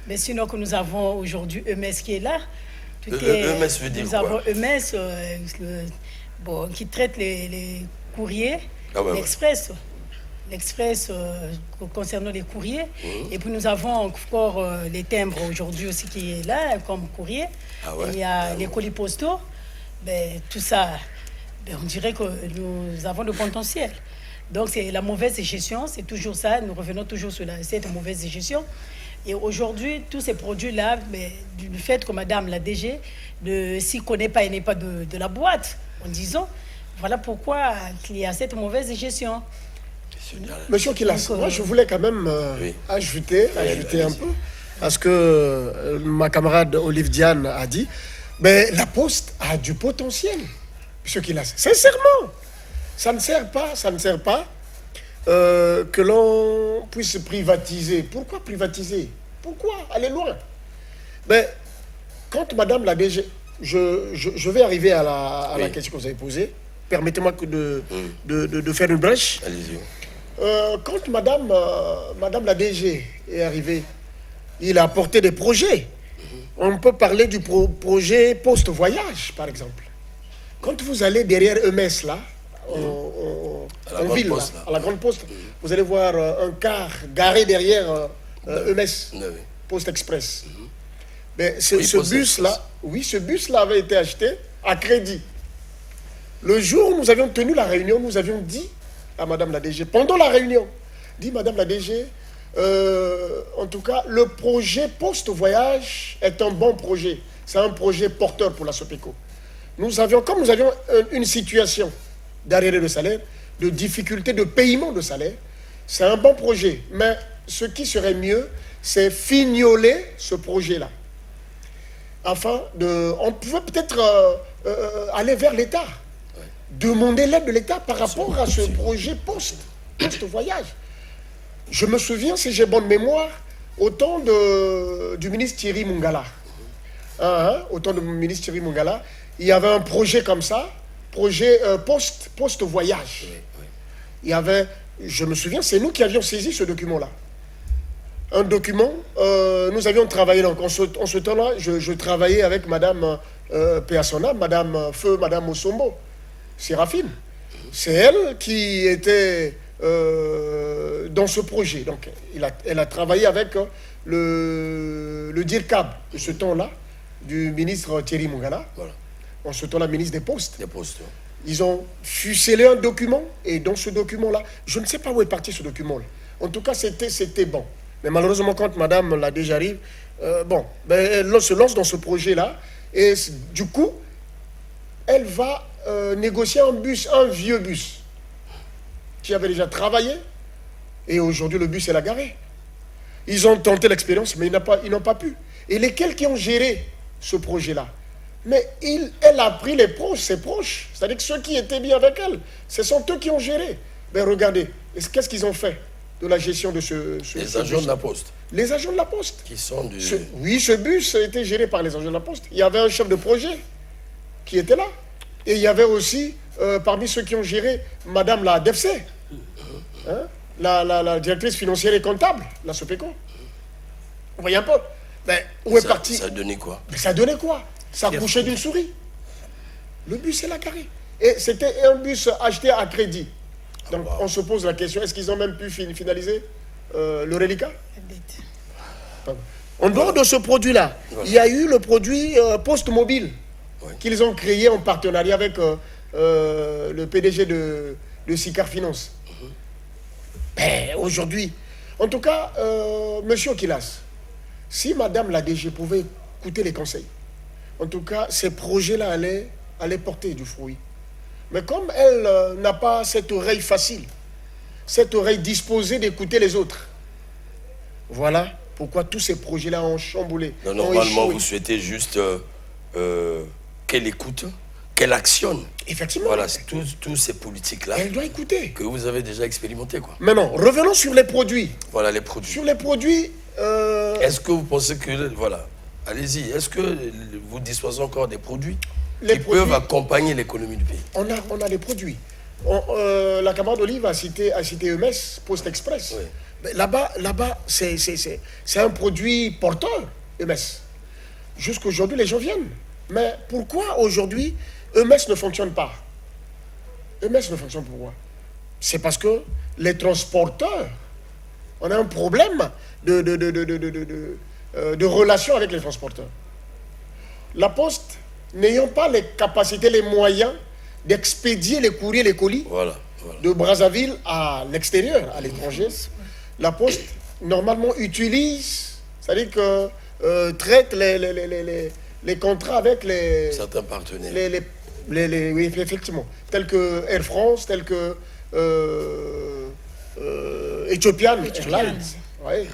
Mais sinon que nous avons aujourd'hui EMS qui est là. EMS veut dire nous quoi? avons EMS qui traite les courriers, l'Express. L'Express concernant les courriers. Et puis nous avons encore les timbres aujourd'hui aussi qui est là comme courrier. Il y a les colis postaux. Tout ça, on dirait que nous avons le potentiel. Donc c'est la mauvaise gestion, c'est toujours ça. Nous revenons toujours sur cette mauvaise gestion. Et aujourd'hui, tous ces produits-là, du fait que madame la DG ne s'y connaît pas et n'est pas de la boîte, en disant, voilà pourquoi il y a cette mauvaise gestion. Monsieur Kilas, moi je voulais quand même ajouter un peu, parce que ma camarade Olive Diane a dit, mais la Poste a du potentiel, monsieur Kilas. Sincèrement, ça ne sert pas que l'on puisse privatiser. Pourquoi privatiser? Pourquoi aller loin? Mais quand Madame la DG, je vais arriver à la question que vous avez posée. Permettez-moi de faire une brèche. Allez-y. Quand Madame la DG est arrivée, il a apporté des projets. On peut parler du projet post-voyage, par exemple. Quand vous allez derrière EMS, là, en ville, à la Grande Poste, vous allez voir un car garé derrière EMS, Post Express. Mais ce bus-là avait été acheté à crédit. Le jour où nous avions tenu la réunion, nous avions dit à Madame la DG, pendant la réunion, dit Madame la DG, en tout cas, le projet post-voyage est un bon projet. C'est un projet porteur pour la SOPECO. Comme nous avions une situation d'arriéré de salaire, de difficulté de paiement de salaire, c'est un bon projet. Mais ce qui serait mieux, c'est fignoler ce projet-là. On pouvait peut-être aller vers l'État, demander l'aide de l'État par rapport à ce projet post-voyage. Je me souviens, si j'ai bonne mémoire, au temps du ministre Thierry Mungala. Au temps du ministre Thierry Mungala, il y avait un projet comme ça, projet post-voyage. Il y avait, je me souviens, c'est nous qui avions saisi ce document-là. Un document, nous avions travaillé, donc en ce temps-là, je travaillais avec Madame Péassona, Madame Osombo, Séraphine. C'est elle qui était dans ce projet. Donc, elle a travaillé avec le DIRCAB de ce temps-là, du ministre Thierry Mungala. Voilà. En ce temps-là, ministre des Postes. Ils ont ficelé un document, et dans ce document-là, je ne sais pas où est parti ce document-là. En tout cas, c'était bon. Mais malheureusement, quand Madame la DG arrive, elle se lance dans ce projet-là, et du coup, elle va négocier un vieux bus, qui avait déjà travaillé, et aujourd'hui, le bus est là garé. Ils ont tenté l'expérience, mais ils n'ont pas pu. Et lesquels qui ont géré ce projet-là? Mais elle a pris ses proches, c'est-à-dire que ceux qui étaient bien avec elle, ce sont eux qui ont géré. Mais regardez, qu'est-ce qu'ils ont fait de la gestion de les agents de la Poste. Les agents de la Poste. Qui sont ce bus a été géré par les agents de la Poste. Il y avait un chef de projet qui était là. Et il y avait aussi, parmi ceux qui ont géré, Madame la DEFC, la directrice financière et comptable, la SOPECO. Vous voyez un peu? Mais où est parti? Ça a donné quoi? Mais ça donnait quoi? Ça accouchait d'une souris. Le bus est là carré. Et c'était un bus acheté à crédit. Donc on se pose la question, est-ce qu'ils ont même pu finaliser le reliquat? En dehors de ce produit-là, il y a eu le produit Poste Mobile qu'ils ont créé en partenariat avec le PDG de Siccar Finance. Mais aujourd'hui, en tout cas, monsieur Kilas, si Madame la DG pouvait écouter les conseils, en tout cas, ces projets-là allaient porter du fruit. Mais comme elle n'a pas cette oreille facile, cette oreille disposée d'écouter les autres, voilà pourquoi tous ces projets-là ont chamboulé. Non, normalement, vous souhaitez juste qu'elle écoute, qu'elle actionne. Effectivement. Voilà, tous ces politiques-là. Elle doit écouter. Que vous avez déjà expérimenté, quoi. Maintenant, revenons sur les produits. Voilà, les produits. Sur les produits... Est-ce que vous pensez que... Voilà, allez-y. Est-ce que vous disposez encore des produits qui peuvent accompagner l'économie du pays? On a des produits. La camarade Olive a cité EMS, Post Express. Oui. Mais là-bas, c'est un produit porteur, EMS. Jusqu'aujourd'hui, les gens viennent. Mais pourquoi aujourd'hui EMS ne fonctionne pas? EMS ne fonctionne pourquoi? C'est parce que les transporteurs, on a un problème de relation avec les transporteurs. La Poste, n'ayant pas les capacités, les moyens d'expédier les courriers, les colis de Brazzaville à l'extérieur, à l'étranger, la Poste, normalement, utilise, c'est-à-dire que traite les contrats avec certains partenaires. Oui, effectivement, tels que Air France, tels que Ethiopian Airlines. Ouais.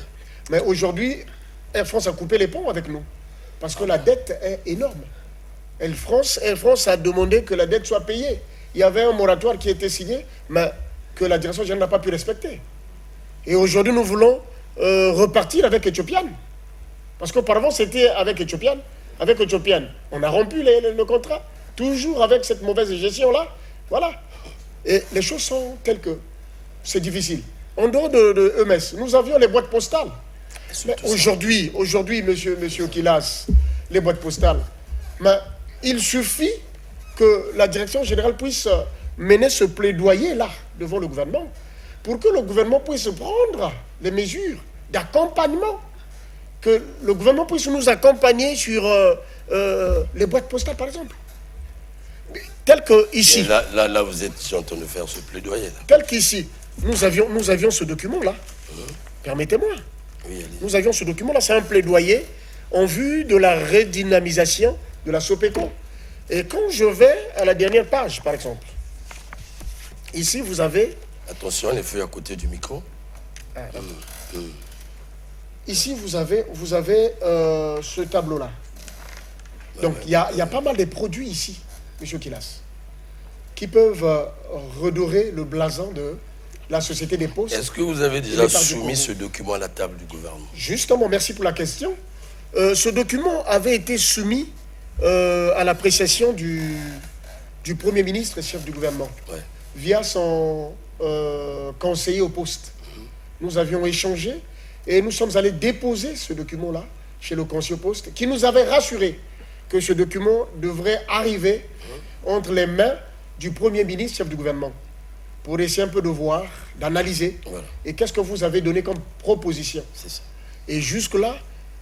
Mais aujourd'hui, Air France a coupé les ponts avec nous. Parce que la dette est énorme. Air France a demandé que la dette soit payée. Il y avait un moratoire qui était signé, mais que la direction générale n'a pas pu respecter. Et aujourd'hui, nous voulons repartir avec Ethiopian. Parce qu'auparavant, c'était avec Ethiopian. Avec Ethiopian, on a rompu le contrat. Toujours avec cette mauvaise gestion-là. Voilà. Et les choses sont telles que c'est difficile. En dehors de EMS, nous avions les boîtes postales. Mais aujourd'hui, monsieur Kilas, les boîtes postales, mais il suffit que la direction générale puisse mener ce plaidoyer-là devant le gouvernement pour que le gouvernement puisse prendre les mesures d'accompagnement, que le gouvernement puisse nous accompagner sur les boîtes postales, par exemple. Tel que ici. Et là, vous êtes en train de faire ce plaidoyer. Là. Tel qu'ici, nous avions ce document-là. Permettez-moi. Oui, nous avions ce document-là, c'est un plaidoyer en vue de la redynamisation de la SOPECO. Et quand je vais à la dernière page, par exemple, ici vous avez... Attention, les feux à côté du micro. Ici vous avez ce tableau-là. Donc il y a pas mal de produits ici, M. Kilas, qui peuvent redorer le blason de la Société des Postes. Est-ce que vous avez déjà soumis ce document à la table du gouvernement? Justement, merci pour la question. Ce document avait été soumis à l'appréciation du Premier ministre et chef du gouvernement, via son conseiller au poste. Nous avions échangé et nous sommes allés déposer ce document-là chez le conseiller au poste, qui nous avait rassuré que ce document devrait arriver entre les mains du Premier ministre, chef du gouvernement, pour essayer un peu de voir, d'analyser, et qu'est-ce que vous avez donné comme proposition. C'est ça. Et jusque-là,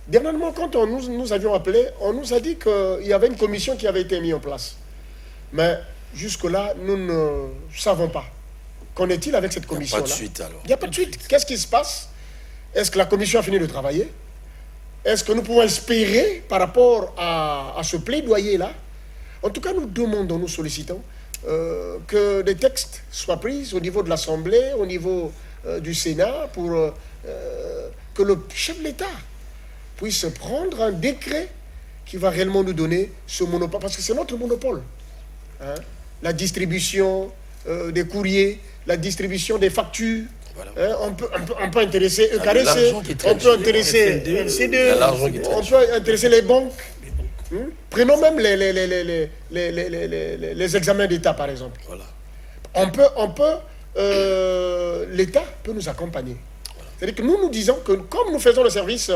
dernièrement, quand nous avions appelé, on nous a dit qu'il y avait une commission qui avait été mise en place. Mais jusque-là, nous ne savons pas. Qu'en est-il avec cette commission-là? Il n'y a pas de suite, alors. Il n'y a pas de suite. Qu'est-ce qui se passe? Est-ce que la commission a fini de travailler? Est-ce que nous pouvons espérer, par rapport à ce plaidoyer-là? En tout cas, nous demandons, nous sollicitons, que des textes soient pris au niveau de l'Assemblée, au niveau du Sénat, pour que le chef de l'État puisse prendre un décret qui va réellement nous donner ce monopole, parce que c'est notre monopole. Hein? La distribution des courriers, la distribution des factures. Voilà. Hein? On peut intéresser EKRC, on peut intéresser LCD, on peut intéresser les banques. Prenons même les examens d'État, par exemple. Voilà. L'État peut nous accompagner. Voilà. C'est-à-dire que nous disons que comme nous faisons le service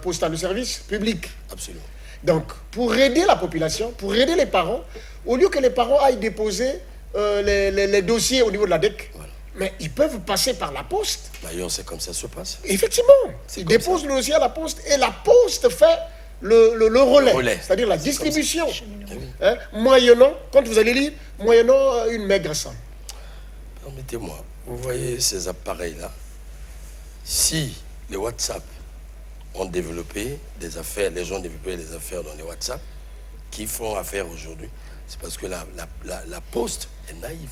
postal, le service public. Absolument. Donc, pour aider la population, pour aider les parents, au lieu que les parents aillent déposer les dossiers au niveau de la DEC, voilà, mais ils peuvent passer par la poste. D'ailleurs, c'est comme ça se passe. Effectivement. Ils déposent le dossier à la poste et la poste fait le relais. C'est-à-dire la distribution. Hein, moyennant, quand vous allez lire, moyennant une maigre somme. Permettez-moi, vous voyez ces appareils-là, si les WhatsApp ont développé des affaires, les gens ont développé des affaires dans les WhatsApp qui font affaire aujourd'hui, c'est parce que la poste est naïve.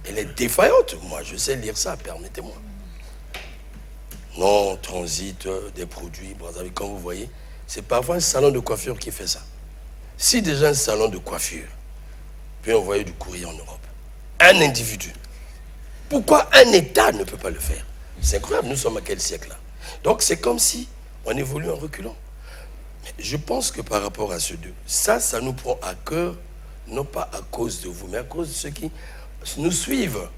Elle est défaillante. Moi, je sais lire ça, permettez-moi. Non, transit des produits, Brazzaville, comme vous voyez, c'est parfois un salon de coiffure qui fait ça. Si déjà un salon de coiffure peut envoyer du courrier en Europe, un individu, pourquoi un État ne peut pas le faire? C'est incroyable, nous sommes à quel siècle là? Donc c'est comme si on évolue en reculant. Mais je pense que par rapport à ceux deux, ça nous prend à cœur, non pas à cause de vous, mais à cause de ceux qui nous suivent.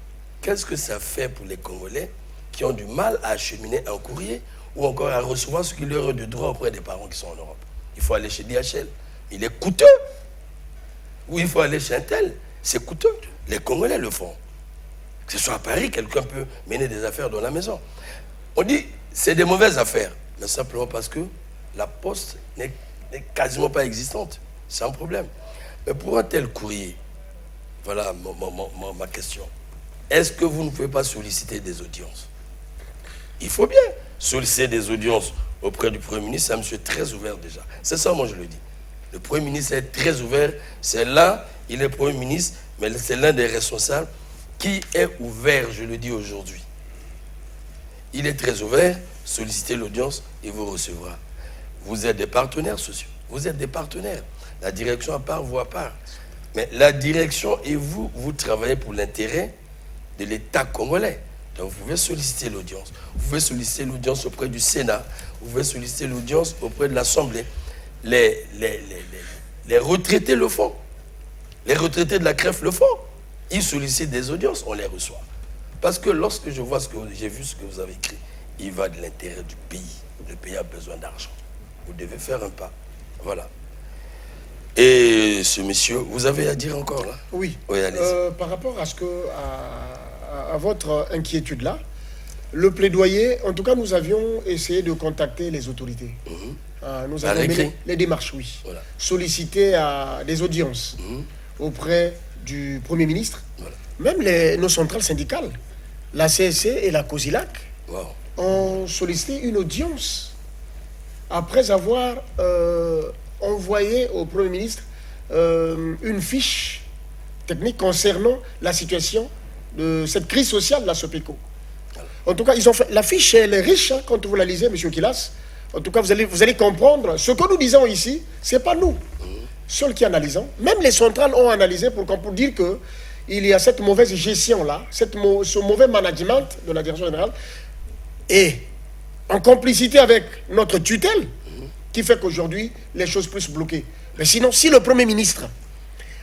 Qu'est-ce que ça fait pour les Congolais qui ont du mal à acheminer un courrier ou encore à recevoir ce qui leur est de droit auprès des parents qui sont en Europe? Il faut aller chez DHL. Il est coûteux. Ou il faut aller chez un tel. C'est coûteux. Les Congolais le font. Que ce soit à Paris, quelqu'un peut mener des affaires dans la maison. On dit c'est des mauvaises affaires, mais simplement parce que la poste n'est quasiment pas existante. C'est un problème. Mais pour un tel courrier, voilà ma question. Est-ce que vous ne pouvez pas solliciter des audiences? Il faut bien solliciter des audiences auprès du Premier ministre. C'est un monsieur très ouvert déjà. C'est ça, moi je le dis. Le Premier ministre est très ouvert. C'est là, il est Premier ministre, mais c'est l'un des responsables qui est ouvert, je le dis aujourd'hui. Il est très ouvert, sollicitez l'audience, il vous recevra. Vous êtes des partenaires sociaux, vous êtes des partenaires. La direction à part, vous à part. Mais la direction et vous, vous travaillez pour l'intérêt de l'État congolais. Donc vous pouvez solliciter l'audience. Vous pouvez solliciter l'audience auprès du Sénat. Vous pouvez solliciter l'audience auprès de l'Assemblée. Les retraités le font. Les retraités de la CREF le font. Ils sollicitent des audiences, on les reçoit. Parce que lorsque je vois j'ai vu ce que vous avez écrit, il va de l'intérêt du pays. Le pays a besoin d'argent. Vous devez faire un pas. Voilà. Et ce monsieur, vous avez à dire encore là? Oui. Oui, allez-y. Par rapport à votre inquiétude-là, le plaidoyer, en tout cas, nous avions essayé de contacter les autorités. Nous avons mené les démarches, oui. Voilà. Solliciter des audiences auprès du Premier ministre. Voilà. Même nos centrales syndicales, la CSC et la COSILAC, ont sollicité une audience après avoir envoyé au Premier ministre une fiche technique concernant la situation de cette crise sociale de la SOPECO. En tout cas, ils ont fait, la fiche, elle est riche, hein, quand vous la lisez, M. Kilas. En tout cas, vous allez comprendre. Ce que nous disons ici, ce n'est pas nous seuls qui analysons. Même les centrales ont analysé pour dire qu'il y a cette mauvaise gestion-là, ce mauvais management de la direction générale, et en complicité avec notre tutelle, qui fait qu'aujourd'hui, les choses puissent bloquer. Mais sinon, si le Premier ministre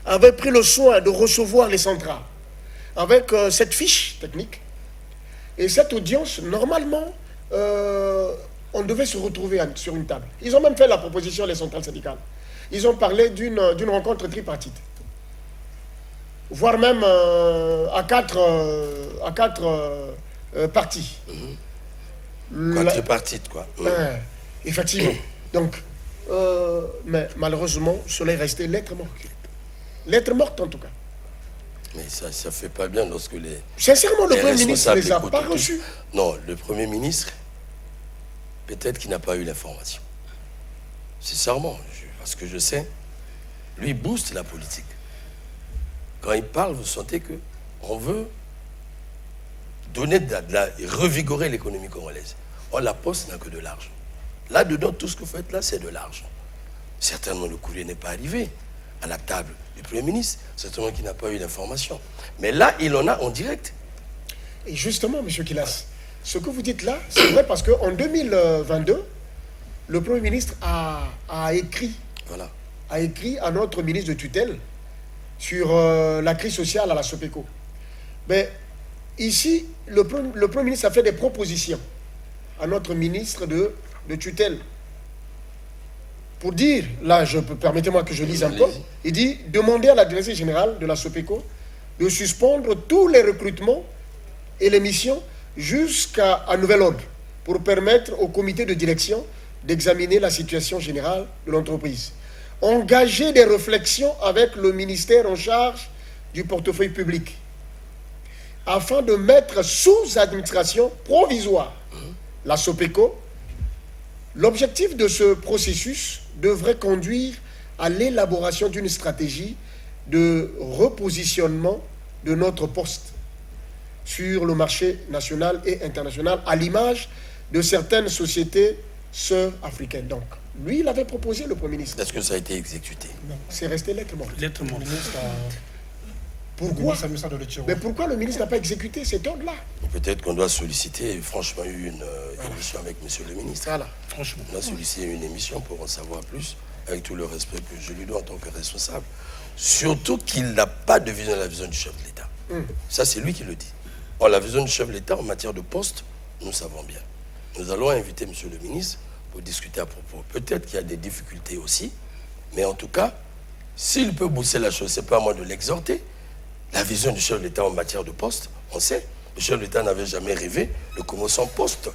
avait pris le soin de recevoir les centrales avec cette fiche technique et cette audience, normalement, on devait se retrouver sur une table. Ils ont même fait la proposition, les centrales syndicales. Ils ont parlé d'une rencontre tripartite. Voire même à quatre parties. Tripartite, quoi. Effectivement. Donc, mais malheureusement, cela est resté lettre morte. Lettre morte, en tout cas. Mais ça ne fait pas bien lorsque les... Sincèrement, le Premier ministre ne les a pas reçus. Non, le Premier ministre, peut-être qu'il n'a pas eu l'information. Sincèrement, parce que je sais, lui booste la politique. Quand il parle, vous sentez qu'on veut donner revigorer l'économie congolaise. Or, la Poste n'a que de l'argent. Là-dedans, tout ce que vous faites là, c'est de l'argent. Certainement, le courrier n'est pas arrivé à la table du Premier ministre. Certainement qu'il n'a pas eu d'information. Mais là, il en a en direct. Et justement, M. Kilas, ce que vous dites là, c'est vrai parce qu'en 2022, le Premier ministre a écrit à notre ministre de tutelle sur la crise sociale à la SOPECO. Mais ici, le Premier ministre a fait des propositions à notre ministre de tutelle. Pour dire, là, permettez-moi que je lise un peu, il dit, demander à la direction générale de la SOPECO de suspendre tous les recrutements et les missions jusqu'à nouvel ordre pour permettre au comité de direction d'examiner la situation générale de l'entreprise. Engager des réflexions avec le ministère en charge du portefeuille public afin de mettre sous administration provisoire la SOPECO. L'objectif de ce processus devrait conduire à l'élaboration d'une stratégie de repositionnement de notre poste sur le marché national et international, à l'image de certaines sociétés sœurs africaines. Donc, lui, il avait proposé, le Premier ministre. Est-ce que ça a été exécuté? Non, c'est resté lettre morte. Lettre morte. Pourquoi? Mais pourquoi le ministre n'a pas exécuté cet ordre-là? Peut-être qu'on doit solliciter, franchement, une émission avec monsieur le ministre. Voilà. Franchement. On doit solliciter une émission pour en savoir plus, avec tout le respect que je lui dois en tant que responsable. Surtout qu'il n'a pas de vision de la vision du chef de l'État. Ça, c'est lui qui le dit. Or, la vision du chef de l'État en matière de poste, nous savons bien. Nous allons inviter monsieur le ministre pour discuter à propos. Peut-être qu'il y a des difficultés aussi, mais en tout cas, s'il peut booster la chose, ce n'est pas à moi de l'exhorter. La vision du chef de l'État en matière de poste, on sait, le chef de l'État n'avait jamais rêvé de Congo sans poste.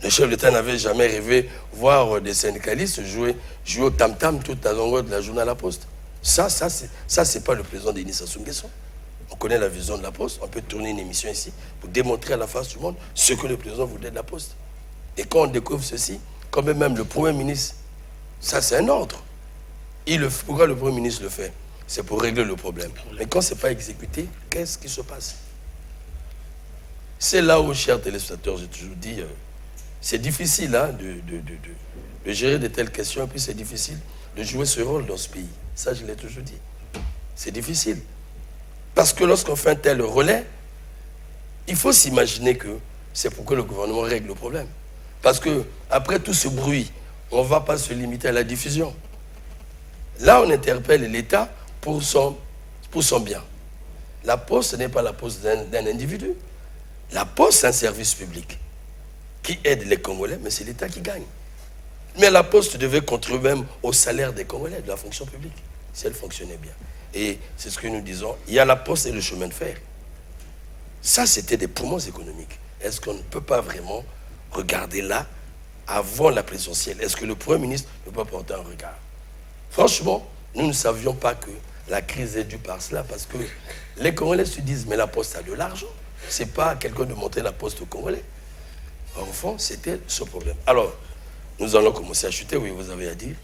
Le chef de l'État n'avait jamais rêvé voir des syndicalistes jouer au tam-tam toute la longueur de la journée à la poste. Ça c'est pas le président Denis Sassou Nguesso. On connaît la vision de la poste, on peut tourner une émission ici pour démontrer à la face du monde ce que le président voulait de la poste. Et quand on découvre ceci, quand même le Premier ministre, ça c'est un ordre. Pourquoi le Premier ministre le fait? C'est pour régler le problème. Mais quand ce n'est pas exécuté, qu'est-ce qui se passe? C'est là où, chers téléspectateurs, j'ai toujours dit, c'est difficile hein, de gérer de telles questions, et puis c'est difficile de jouer ce rôle dans ce pays. Ça, je l'ai toujours dit. C'est difficile. Parce que lorsqu'on fait un tel relais, il faut s'imaginer que c'est pour que le gouvernement règle le problème. Parce que après tout ce bruit, on ne va pas se limiter à la diffusion. Là, on interpelle l'État pour son bien. La Poste, ce n'est pas la Poste d'un individu. La Poste, c'est un service public qui aide les Congolais, mais c'est l'État qui gagne. Mais la Poste devait contribuer même au salaire des Congolais, de la fonction publique, si elle fonctionnait bien. Et c'est ce que nous disons, il y a la Poste et le chemin de fer. Ça, c'était des poumons économiques. Est-ce qu'on ne peut pas vraiment regarder là, avant la présidentielle? Est-ce que le Premier ministre ne peut pas porter un regard? Franchement, nous ne savions pas que la crise est due par cela, parce que les Congolais se disent, mais la Poste a de l'argent. Ce n'est pas à quelqu'un de monter la Poste aux Congolais. En fond, c'était ce problème. Alors, nous allons commencer à chuter. Oui, vous avez à dire.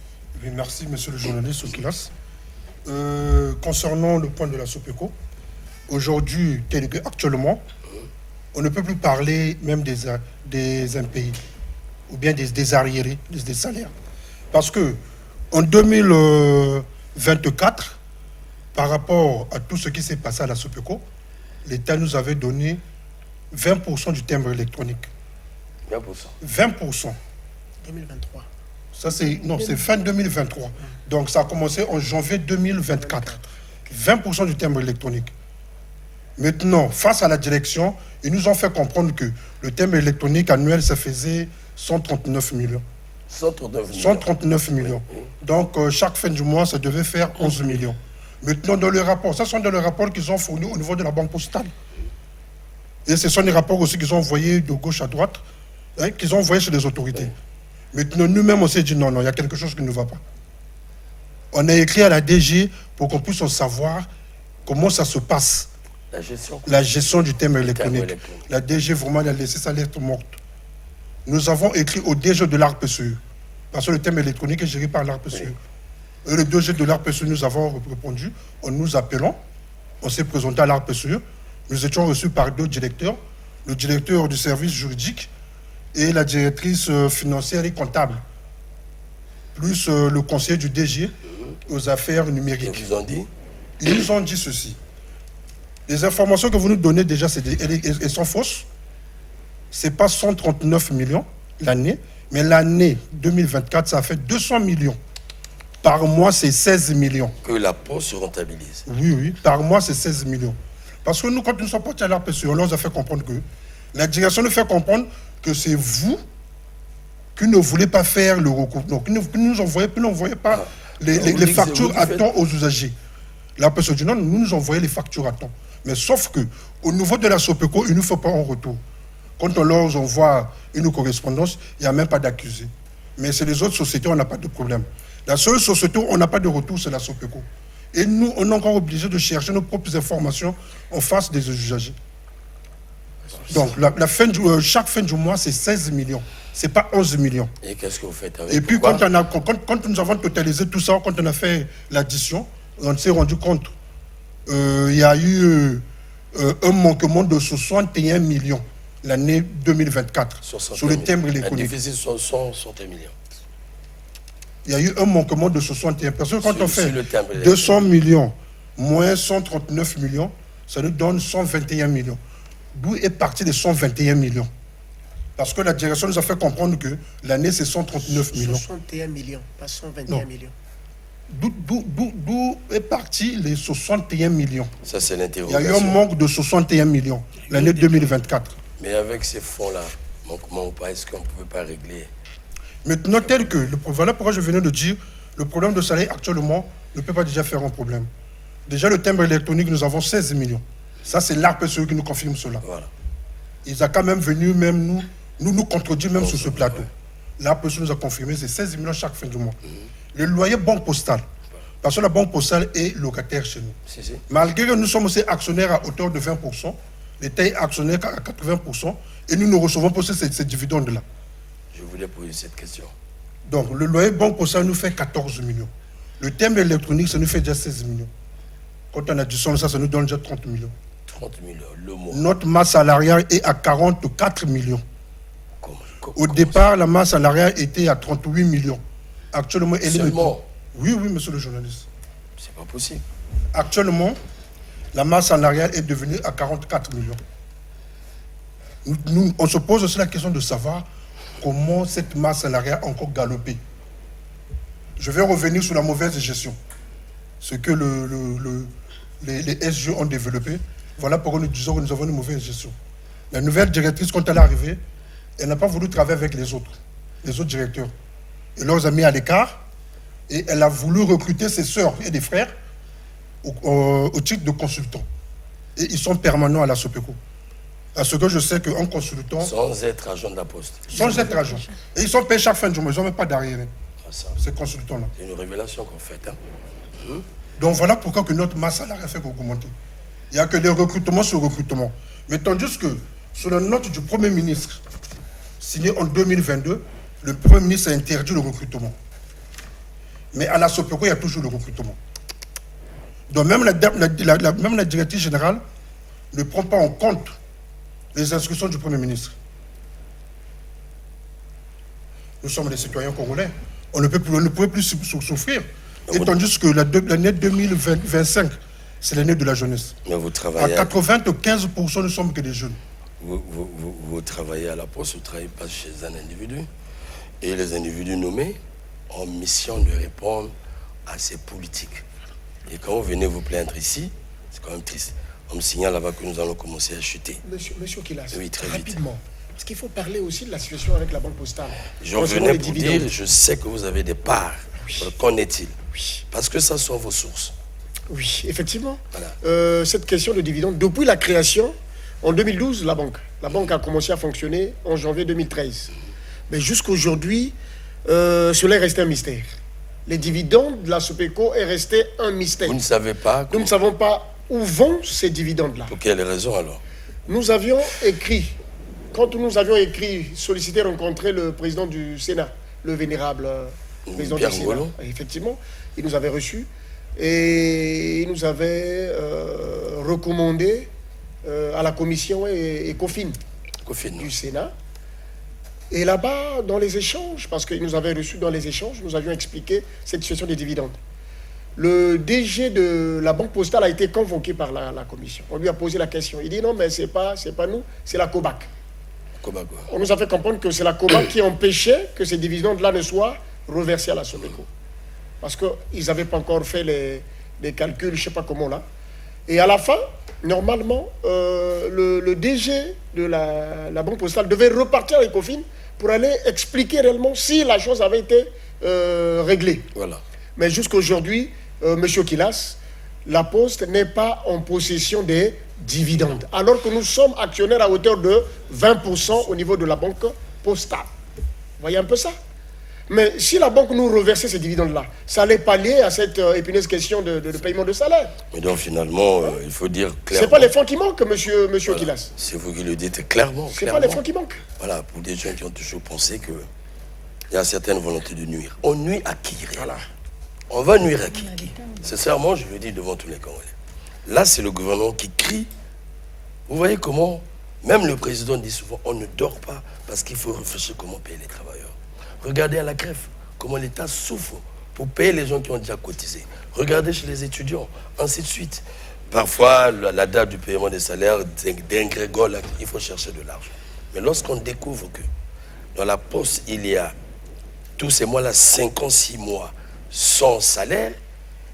Oui, merci, monsieur le journaliste Okilas. Concernant le point de la SOPECO, aujourd'hui, actuellement, on ne peut plus parler même des impayés ou bien des arriérés, des salaires. Parce que en 2024, par rapport à tout ce qui s'est passé à la SOPECO, l'État nous avait donné 20% du timbre électronique. 20%. 20%. 2023. Ça, c'est fin 2023. Donc, ça a commencé en janvier 2024. 20% du timbre électronique. Maintenant, face à la direction, ils nous ont fait comprendre que le timbre électronique annuel, ça faisait 139 millions. 139 millions. Donc, chaque fin du mois, ça devait faire 11 millions. Maintenant, dans le rapport, ça sont dans les rapports qu'ils ont fournis au niveau de la Banque postale. Et ce sont des rapports aussi qu'ils ont envoyés de gauche à droite, hein, qu'ils ont envoyés chez les autorités. Maintenant, nous-mêmes, on s'est dit non, il y a quelque chose qui ne va pas. On a écrit à la DG pour qu'on puisse en savoir comment ça se passe. La gestion du timbre électronique. La DG, vraiment, elle a laissé sa lettre morte. Nous avons écrit au DG de l'ARPCE, parce que le timbre électronique est géré par l'ARPCE. Et le DG de l'ARPCE, nous avons répondu en nous appelant. On s'est présenté à l'ARPCE. Nous étions reçus par deux directeurs, le directeur du service juridique et la directrice financière et comptable, plus le conseiller du DG aux affaires numériques. Ils vous ont dit? Ils nous ont dit ceci. Les informations que vous nous donnez déjà, elles sont fausses. Ce n'est pas 139 millions l'année, mais l'année 2024, ça a fait 200 millions. Par mois, c'est 16 millions. Que la Poste se rentabilise. Oui, par mois, c'est 16 millions. Parce que nous, quand nous sommes partis à l'ARPCE, on nous a fait comprendre que la direction nous fait comprendre que c'est vous qui ne voulez pas faire le recours. Donc, vous nous envoyez pas les factures à temps aux usagers. L'ARPCE dit non, nous envoyons les factures à temps. Mais sauf que au niveau de la SOPECO, il ne faut pas en retour. Quand on leur envoie une correspondance, il n'y a même pas d'accusé. Mais c'est les autres sociétés, on n'a pas de problème. La seule société où on n'a pas de retour, c'est la SOPECO. Et nous, on est encore obligé de chercher nos propres informations en face des usagers. Donc, chaque fin du mois, c'est 16 millions. Ce n'est pas 11 millions. Et qu'est-ce que vous faites avec? Et puis, quand nous avons totalisé tout ça, quand on a fait l'addition, on s'est rendu compte il y a eu un manquement de 61 millions l'année 2024 sur le timbre électronique. Un déficit de 61 millions. Il y a eu un manquement de 61. Parce que quand on fait 200 millions moins 139 millions, ça nous donne 121 millions. D'où est parti les 121 millions? Parce que la direction nous a fait comprendre que l'année, c'est 139 millions. 61 millions, pas 121 millions. D'où est parti les 61 millions? Ça, c'est l'interrogation. Il y a eu un manque de 61 millions l'année 2024. Mais avec ces fonds-là, manquement ou pas, est-ce qu'on ne pouvait pas régler? Maintenant, tel que, voilà pourquoi je venais de dire, le problème de salaire actuellement ne peut pas déjà faire un problème. Déjà, le timbre électronique, nous avons 16 millions. Ça, c'est l'ARPCE qui nous confirme cela. Voilà. Ils ont quand même venu même nous contredire même sur ce plateau. L'ARPCE nous a confirmé, c'est 16 millions chaque fin du mois. Le loyer banque postale, parce que la banque postale est locataire chez nous. Malgré que nous sommes aussi actionnaires à hauteur de 20%, l'État est actionnaire à 80%, et nous recevons pour ces dividendes-là. Je voulais poser cette question. Donc, le loyer banque postale nous fait 14 millions. Le timbre électronique, ça nous fait déjà 16 millions. Quand on additionne ça, ça nous donne déjà 30 millions. 30 millions, le mois. Notre masse salariale est à 44 millions. Au Comment départ, la masse salariale était à 38 millions. Actuellement, elle Seulement. est... Oui, monsieur le journaliste. C'est pas possible. Actuellement, la masse salariale est devenue à 44 millions. Nous, on se pose aussi la question de savoir comment cette masse salariale a encore galopé. Je vais revenir sur la mauvaise gestion. Ce que les SG ont développé. Voilà pourquoi nous disons que nous avons une mauvaise gestion. La nouvelle directrice, quand elle est arrivée, elle n'a pas voulu travailler avec les autres directeurs. Elle les a mis à l'écart et elle a voulu recruter ses sœurs et des frères au titre de consultants. Et ils sont permanents à la SOPECO. Parce que je sais qu'en consultant... Sans être agent de la Poste. Sans être agent. Et ils sont payés chaque fin de journée, ils n'ont même pas d'arriéré. Ah, Ces consultants-là. C'est une révélation qu'on fait. Hein? Donc voilà pourquoi que notre masse salariale fait qu'augmenter. Il n'y a que des recrutements sur recrutement. Mais tandis que sur la note du Premier ministre, signée en 2022, le Premier ministre a interdit le recrutement. Mais à la SOPECO, il y a toujours le recrutement. Donc même la directrice générale ne prend pas en compte les instructions du Premier ministre. Nous sommes des citoyens congolais. On ne peut plus souffrir. Et tandis que l'année 2025, c'est l'année de la jeunesse. Mais vous travaillez... À 95%, nous ne sommes que des jeunes. Vous travaillez à la Poste, vous ne travaillez pas chez un individu. Et les individus nommés ont mission de répondre à ces politiques. Et quand vous venez vous plaindre ici, c'est quand même triste. On me signale là-bas que nous allons commencer à chuter. Monsieur Kilas, oui, très rapidement. vite. Parce qu'il faut parler aussi de la situation avec la Banque Postale. Je venais pour dire, je sais que vous avez des parts. Oui. Qu'en est-il? Oui. Parce que ça sont vos sources. Oui, effectivement. Voilà. Cette question de dividendes, depuis la création, en 2012, la banque a commencé à fonctionner en janvier 2013. Mais jusqu'à aujourd'hui, cela est resté un mystère. Les dividendes de la SOPECO est resté un mystère. Vous ne savez pas... Nous ne savons pas où vont ces dividendes-là. Pour quelle raison alors? Nous avions écrit, quand nous avions écrit, sollicité, rencontrer le président du Sénat, le vénérable président Pierre du Sénat. Ngolo. Effectivement, il nous avait reçus et il nous avait recommandé à la commission ECOFIN du Sénat. Et là-bas, dans les échanges, parce qu'il nous avait reçus dans les échanges, nous avions expliqué cette situation des dividendes. Le DG de la Banque Postale a été convoqué par la commission. On lui a posé la question. Il dit non, mais c'est pas nous, c'est la COBAC. On nous a fait comprendre que c'est la COBAC qui empêchait que ces dividendes-là ne soient reversés à la SOPECO. Parce qu'ils n'avaient pas encore fait les calculs, je ne sais pas comment là. Et à la fin, normalement, le DG de la Banque Postale devait repartir à l'ECOFIN pour aller expliquer réellement si la chose avait été réglée. Voilà. Mais jusqu'à aujourd'hui, Monsieur Kilas, la Poste n'est pas en possession des dividendes, alors que nous sommes actionnaires à hauteur de 20% au niveau de la Banque Postale. Vous voyez un peu ça? Mais si la banque nous reversait ces dividendes-là, ça allait pallier à cette épineuse question de paiement de salaire. Mais donc finalement, il faut dire clairement... Ce n'est pas les fonds qui manquent, monsieur voilà. Kilas. C'est vous qui le dites clairement. Ce n'est pas les fonds qui manquent. Voilà, pour des gens qui ont toujours pensé qu'il y a certaines volontés de nuire. On nuit à qui? Voilà. On va nuire à qui? Sincèrement, je le dis devant tous les Congolais. Là, c'est le gouvernement qui crie. Vous voyez comment, même le président dit souvent, on ne dort pas parce qu'il faut réfléchir comment payer les travailleurs. Regardez à la greffe, comment l'État souffre pour payer les gens qui ont déjà cotisé. Regardez chez les étudiants, ainsi de suite. Parfois, la date du paiement des salaires d'ingrégole, il faut chercher de l'argent. Mais lorsqu'on découvre que dans la Poste, il y a tous ces mois-là, 56 mois sans salaire,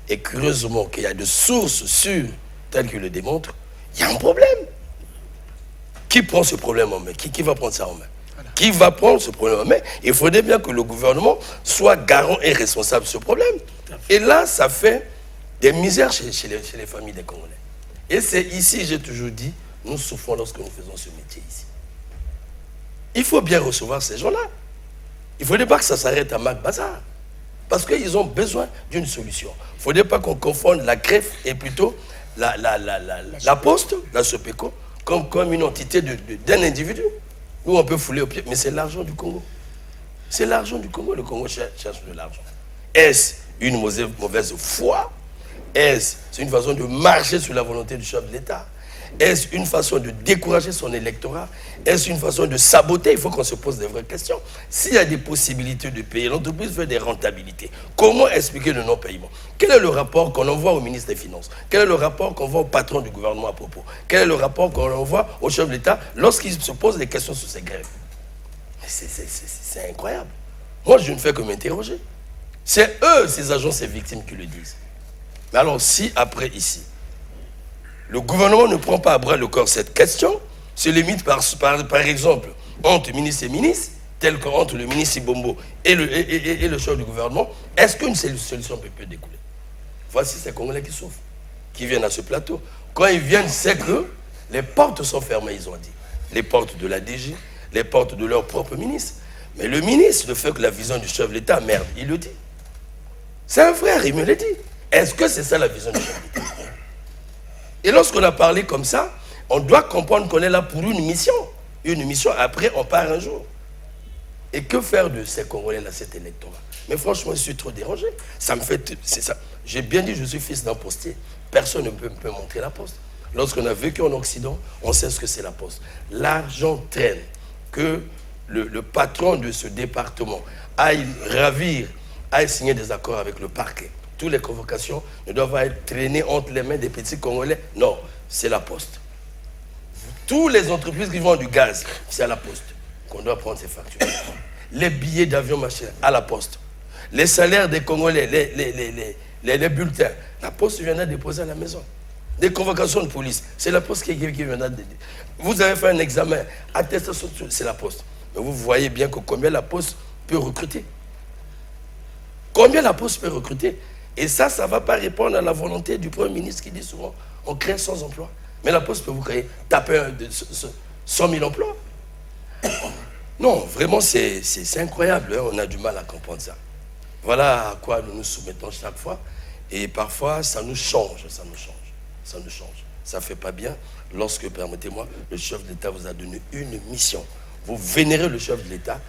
et curieusement qu'il y a des sources sûres telles que le démontrent, il y a un problème. Qui prend ce problème en main? Qui va prendre ça en main? Qui va prendre ce problème en main? Il faudrait bien que le gouvernement soit garant et responsable de ce problème. Et là, ça fait des misères chez les familles des Congolais. Et c'est ici, j'ai toujours dit, nous souffrons lorsque nous faisons ce métier ici. Il faut bien recevoir ces gens-là. Il ne faudrait pas que ça s'arrête à Mac Bazar. Parce qu'ils ont besoin d'une solution. Il ne faudrait pas qu'on confonde la greffe et plutôt la Poste, la SOPECO, comme une entité d'un individu. Nous, on peut fouler au pied, mais c'est l'argent du Congo. C'est l'argent du Congo. Le Congo cherche de l'argent. Est-ce une mauvaise foi? Est-ce une façon de marcher sur la volonté du chef de l'État? Est-ce une façon de décourager son électorat? Est-ce une façon de saboter? Il faut qu'on se pose des vraies questions. S'il y a des possibilités de payer, l'entreprise veut des rentabilités. Comment expliquer le non-paiement? Quel est le rapport qu'on envoie au ministre des Finances? Quel est le rapport qu'on envoie au patron du gouvernement à propos? Quel est le rapport qu'on envoie au chef de l'État lorsqu'il se pose des questions sur ces grèves? C'est incroyable. Moi, je ne fais que m'interroger. C'est eux, ces agents, ces victimes qui le disent. Mais alors, si après, ici, le gouvernement ne prend pas à bras le corps cette question, se limite par exemple, entre ministres et ministres, tel qu'entre le ministre Ibombo et le chef du gouvernement, est-ce qu'une solution peut découler? Voici ces Congolais qui souffrent, qui viennent à ce plateau. Quand ils viennent, c'est que les portes sont fermées, ils ont dit. Les portes de la DG, les portes de leur propre ministre. Mais le ministre ne fait que la vision du chef de l'État, merde, il le dit. C'est un frère, il me l'a dit. Est-ce que c'est ça la vision du chef de l'État? Et lorsqu'on a parlé comme ça, on doit comprendre qu'on est là pour une mission. Une mission, après, on part un jour. Et que faire de ces Congolais-là, cet électorat? Mais franchement, je suis trop dérangé. Ça me fait... C'est ça. J'ai bien dit, je suis fils d'un postier. Personne ne peut me montrer la poste. Lorsqu'on a vécu en Occident, on sait ce que c'est la poste. L'argent traîne. Que le patron de ce département aille ravir, aille signer des accords avec le parquet. Toutes les convocations ne doivent pas être traînées entre les mains des petits Congolais. Non, c'est la poste. Toutes les entreprises qui vendent du gaz, c'est à la poste qu'on doit prendre ces factures. Les billets d'avion, machin, à la poste. Les salaires des Congolais, les bulletins, la poste viendra déposer à la maison. Des convocations de police, c'est la poste qui viendra. Vous avez fait un examen, attestation, c'est la poste. Mais vous voyez bien que combien la poste peut recruter. Combien la poste peut recruter. Et ça ne va pas répondre à la volonté du Premier ministre qui dit souvent, on crée 100 emplois. Mais la poste peut vous créer, taper 100 000 emplois. Non, vraiment, c'est incroyable. Hein, on a du mal à comprendre ça. Voilà à quoi nous nous soumettons chaque fois. Et parfois, ça nous change, ça nous change. Ça nous change. Ça ne fait pas bien lorsque, permettez-moi, le chef de l'État vous a donné une mission. Vous vénérez le chef de l'État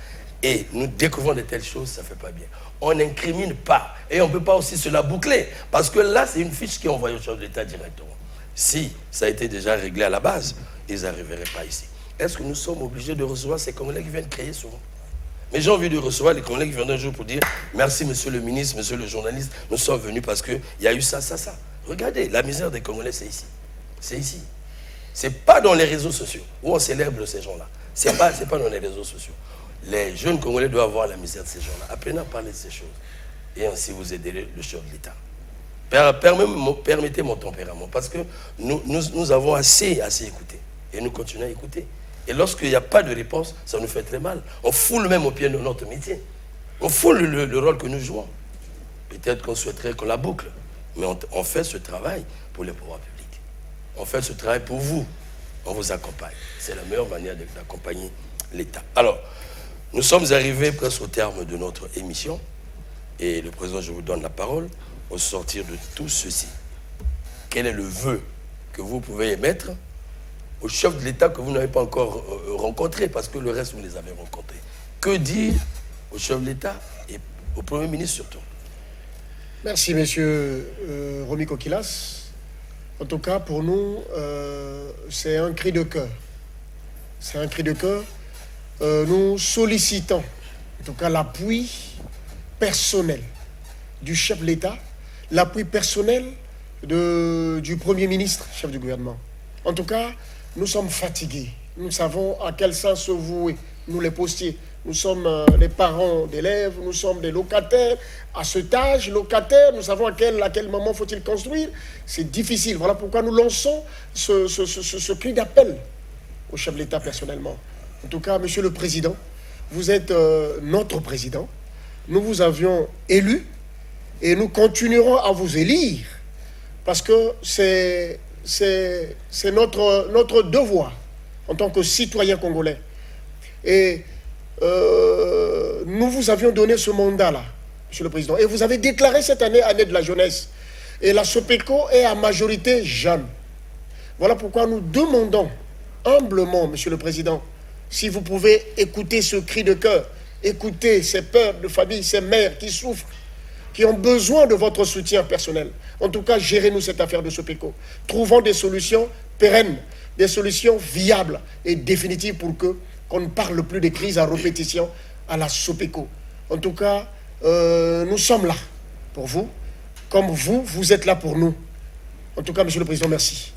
et nous découvrons de telles choses, ça ne fait pas bien. On n'incrimine pas. Et on ne peut pas aussi se la boucler. Parce que là, c'est une fiche qui est envoyée au chef de l'État directement. Si ça a été déjà réglé à la base, ils n'arriveraient pas ici. Est-ce que nous sommes obligés de recevoir ces Congolais qui viennent créer souvent? Mais j'ai envie de recevoir les Congolais qui viennent un jour pour dire « Merci, monsieur le ministre, monsieur le journaliste, nous sommes venus parce qu'il y a eu ça, ça, ça. » Regardez, la misère des Congolais, c'est ici. C'est ici. Ce n'est pas dans les réseaux sociaux où on célèbre ces gens-là. Ce n'est pas dans les réseaux sociaux. Les jeunes Congolais doivent voir la misère de ces gens-là. Apprenez à parler de ces choses. Et ainsi, vous aiderez le chef de l'État. Permettez mon tempérament, parce que nous avons assez écouté. Et nous continuons à écouter. Et lorsqu'il n'y a pas de réponse, ça nous fait très mal. On foule même au pied de notre métier. On foule le rôle que nous jouons. Peut-être qu'on souhaiterait qu'on la boucle. Mais on fait ce travail pour les pouvoirs publics. On fait ce travail pour vous. On vous accompagne. C'est la meilleure manière d'accompagner l'État. Alors, nous sommes arrivés presque au terme de notre émission. Et le président, je vous donne la parole. Au sortir de tout ceci, quel est le vœu que vous pouvez émettre au chef de l'État que vous n'avez pas encore rencontré, parce que le reste, vous les avez rencontrés? Que dire au chef de l'État et au Premier ministre surtout? Merci, monsieur Romy Kokilas. En tout cas, pour nous, c'est un cri de cœur. C'est un cri de cœur. Nous sollicitons, en tout cas, l'appui personnel du chef de l'État, l'appui personnel du Premier ministre, chef du gouvernement. En tout cas, nous sommes fatigués. Nous savons à quel sens se vouer, nous les postiers. Nous sommes les parents d'élèves, nous sommes des locataires. À cet âge, locataires, nous savons à quel moment faut-il construire. C'est difficile. Voilà pourquoi nous lançons ce cri d'appel au chef de l'État personnellement. En tout cas, monsieur le Président, vous êtes notre Président. Nous vous avions élu et nous continuerons à vous élire parce que c'est notre devoir en tant que citoyen congolais. Et nous vous avions donné ce mandat-là, monsieur le Président. Et vous avez déclaré cette année de la jeunesse. Et la SOPECO est à majorité jeune. Voilà pourquoi nous demandons humblement, monsieur le Président, si vous pouvez écouter ce cri de cœur, écouter ces pères de famille, ces mères qui souffrent, qui ont besoin de votre soutien personnel. En tout cas, gérez-nous cette affaire de SOPECO. Trouvons des solutions pérennes, des solutions viables et définitives pour qu'on ne parle plus des crises à répétition à la SOPECO. En tout cas, nous sommes là pour vous, comme vous êtes là pour nous. En tout cas, Monsieur le Président, merci.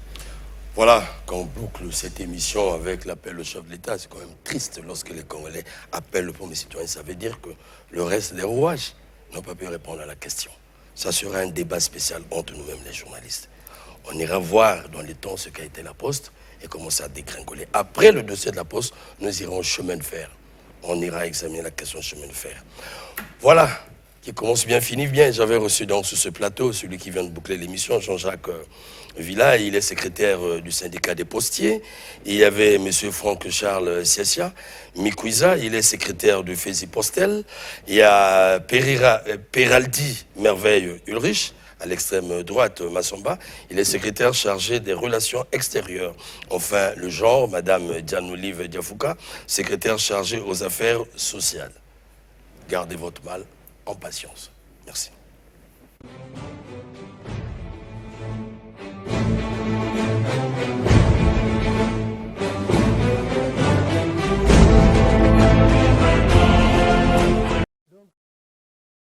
Voilà, quand on boucle cette émission avec l'appel au chef de l'État, c'est quand même triste lorsque les Congolais appellent le premier citoyen. Ça veut dire que le reste des rouages n'ont pas pu répondre à la question. Ça sera un débat spécial entre nous-mêmes, les journalistes. On ira voir dans les temps ce qu'a été la Poste et commencer à dégringoler. Après le dossier de la Poste, nous irons au chemin de fer. On ira examiner la question du chemin de fer. Voilà, qui commence bien, finit bien. J'avais reçu donc sur ce plateau celui qui vient de boucler l'émission, Jean-Jacques Villa. Il est secrétaire du syndicat des postiers. Il y avait M. Franck-Charles Siessia Mikouiza, il est secrétaire du FESI Postel. Il y a Peraldi Merveille Ulrich, à l'extrême droite, Massamba. Il est secrétaire chargé des relations extérieures. Enfin, le genre, Madame Diane Olive Diafouka, secrétaire chargée aux affaires sociales. Gardez votre mal en patience. Merci.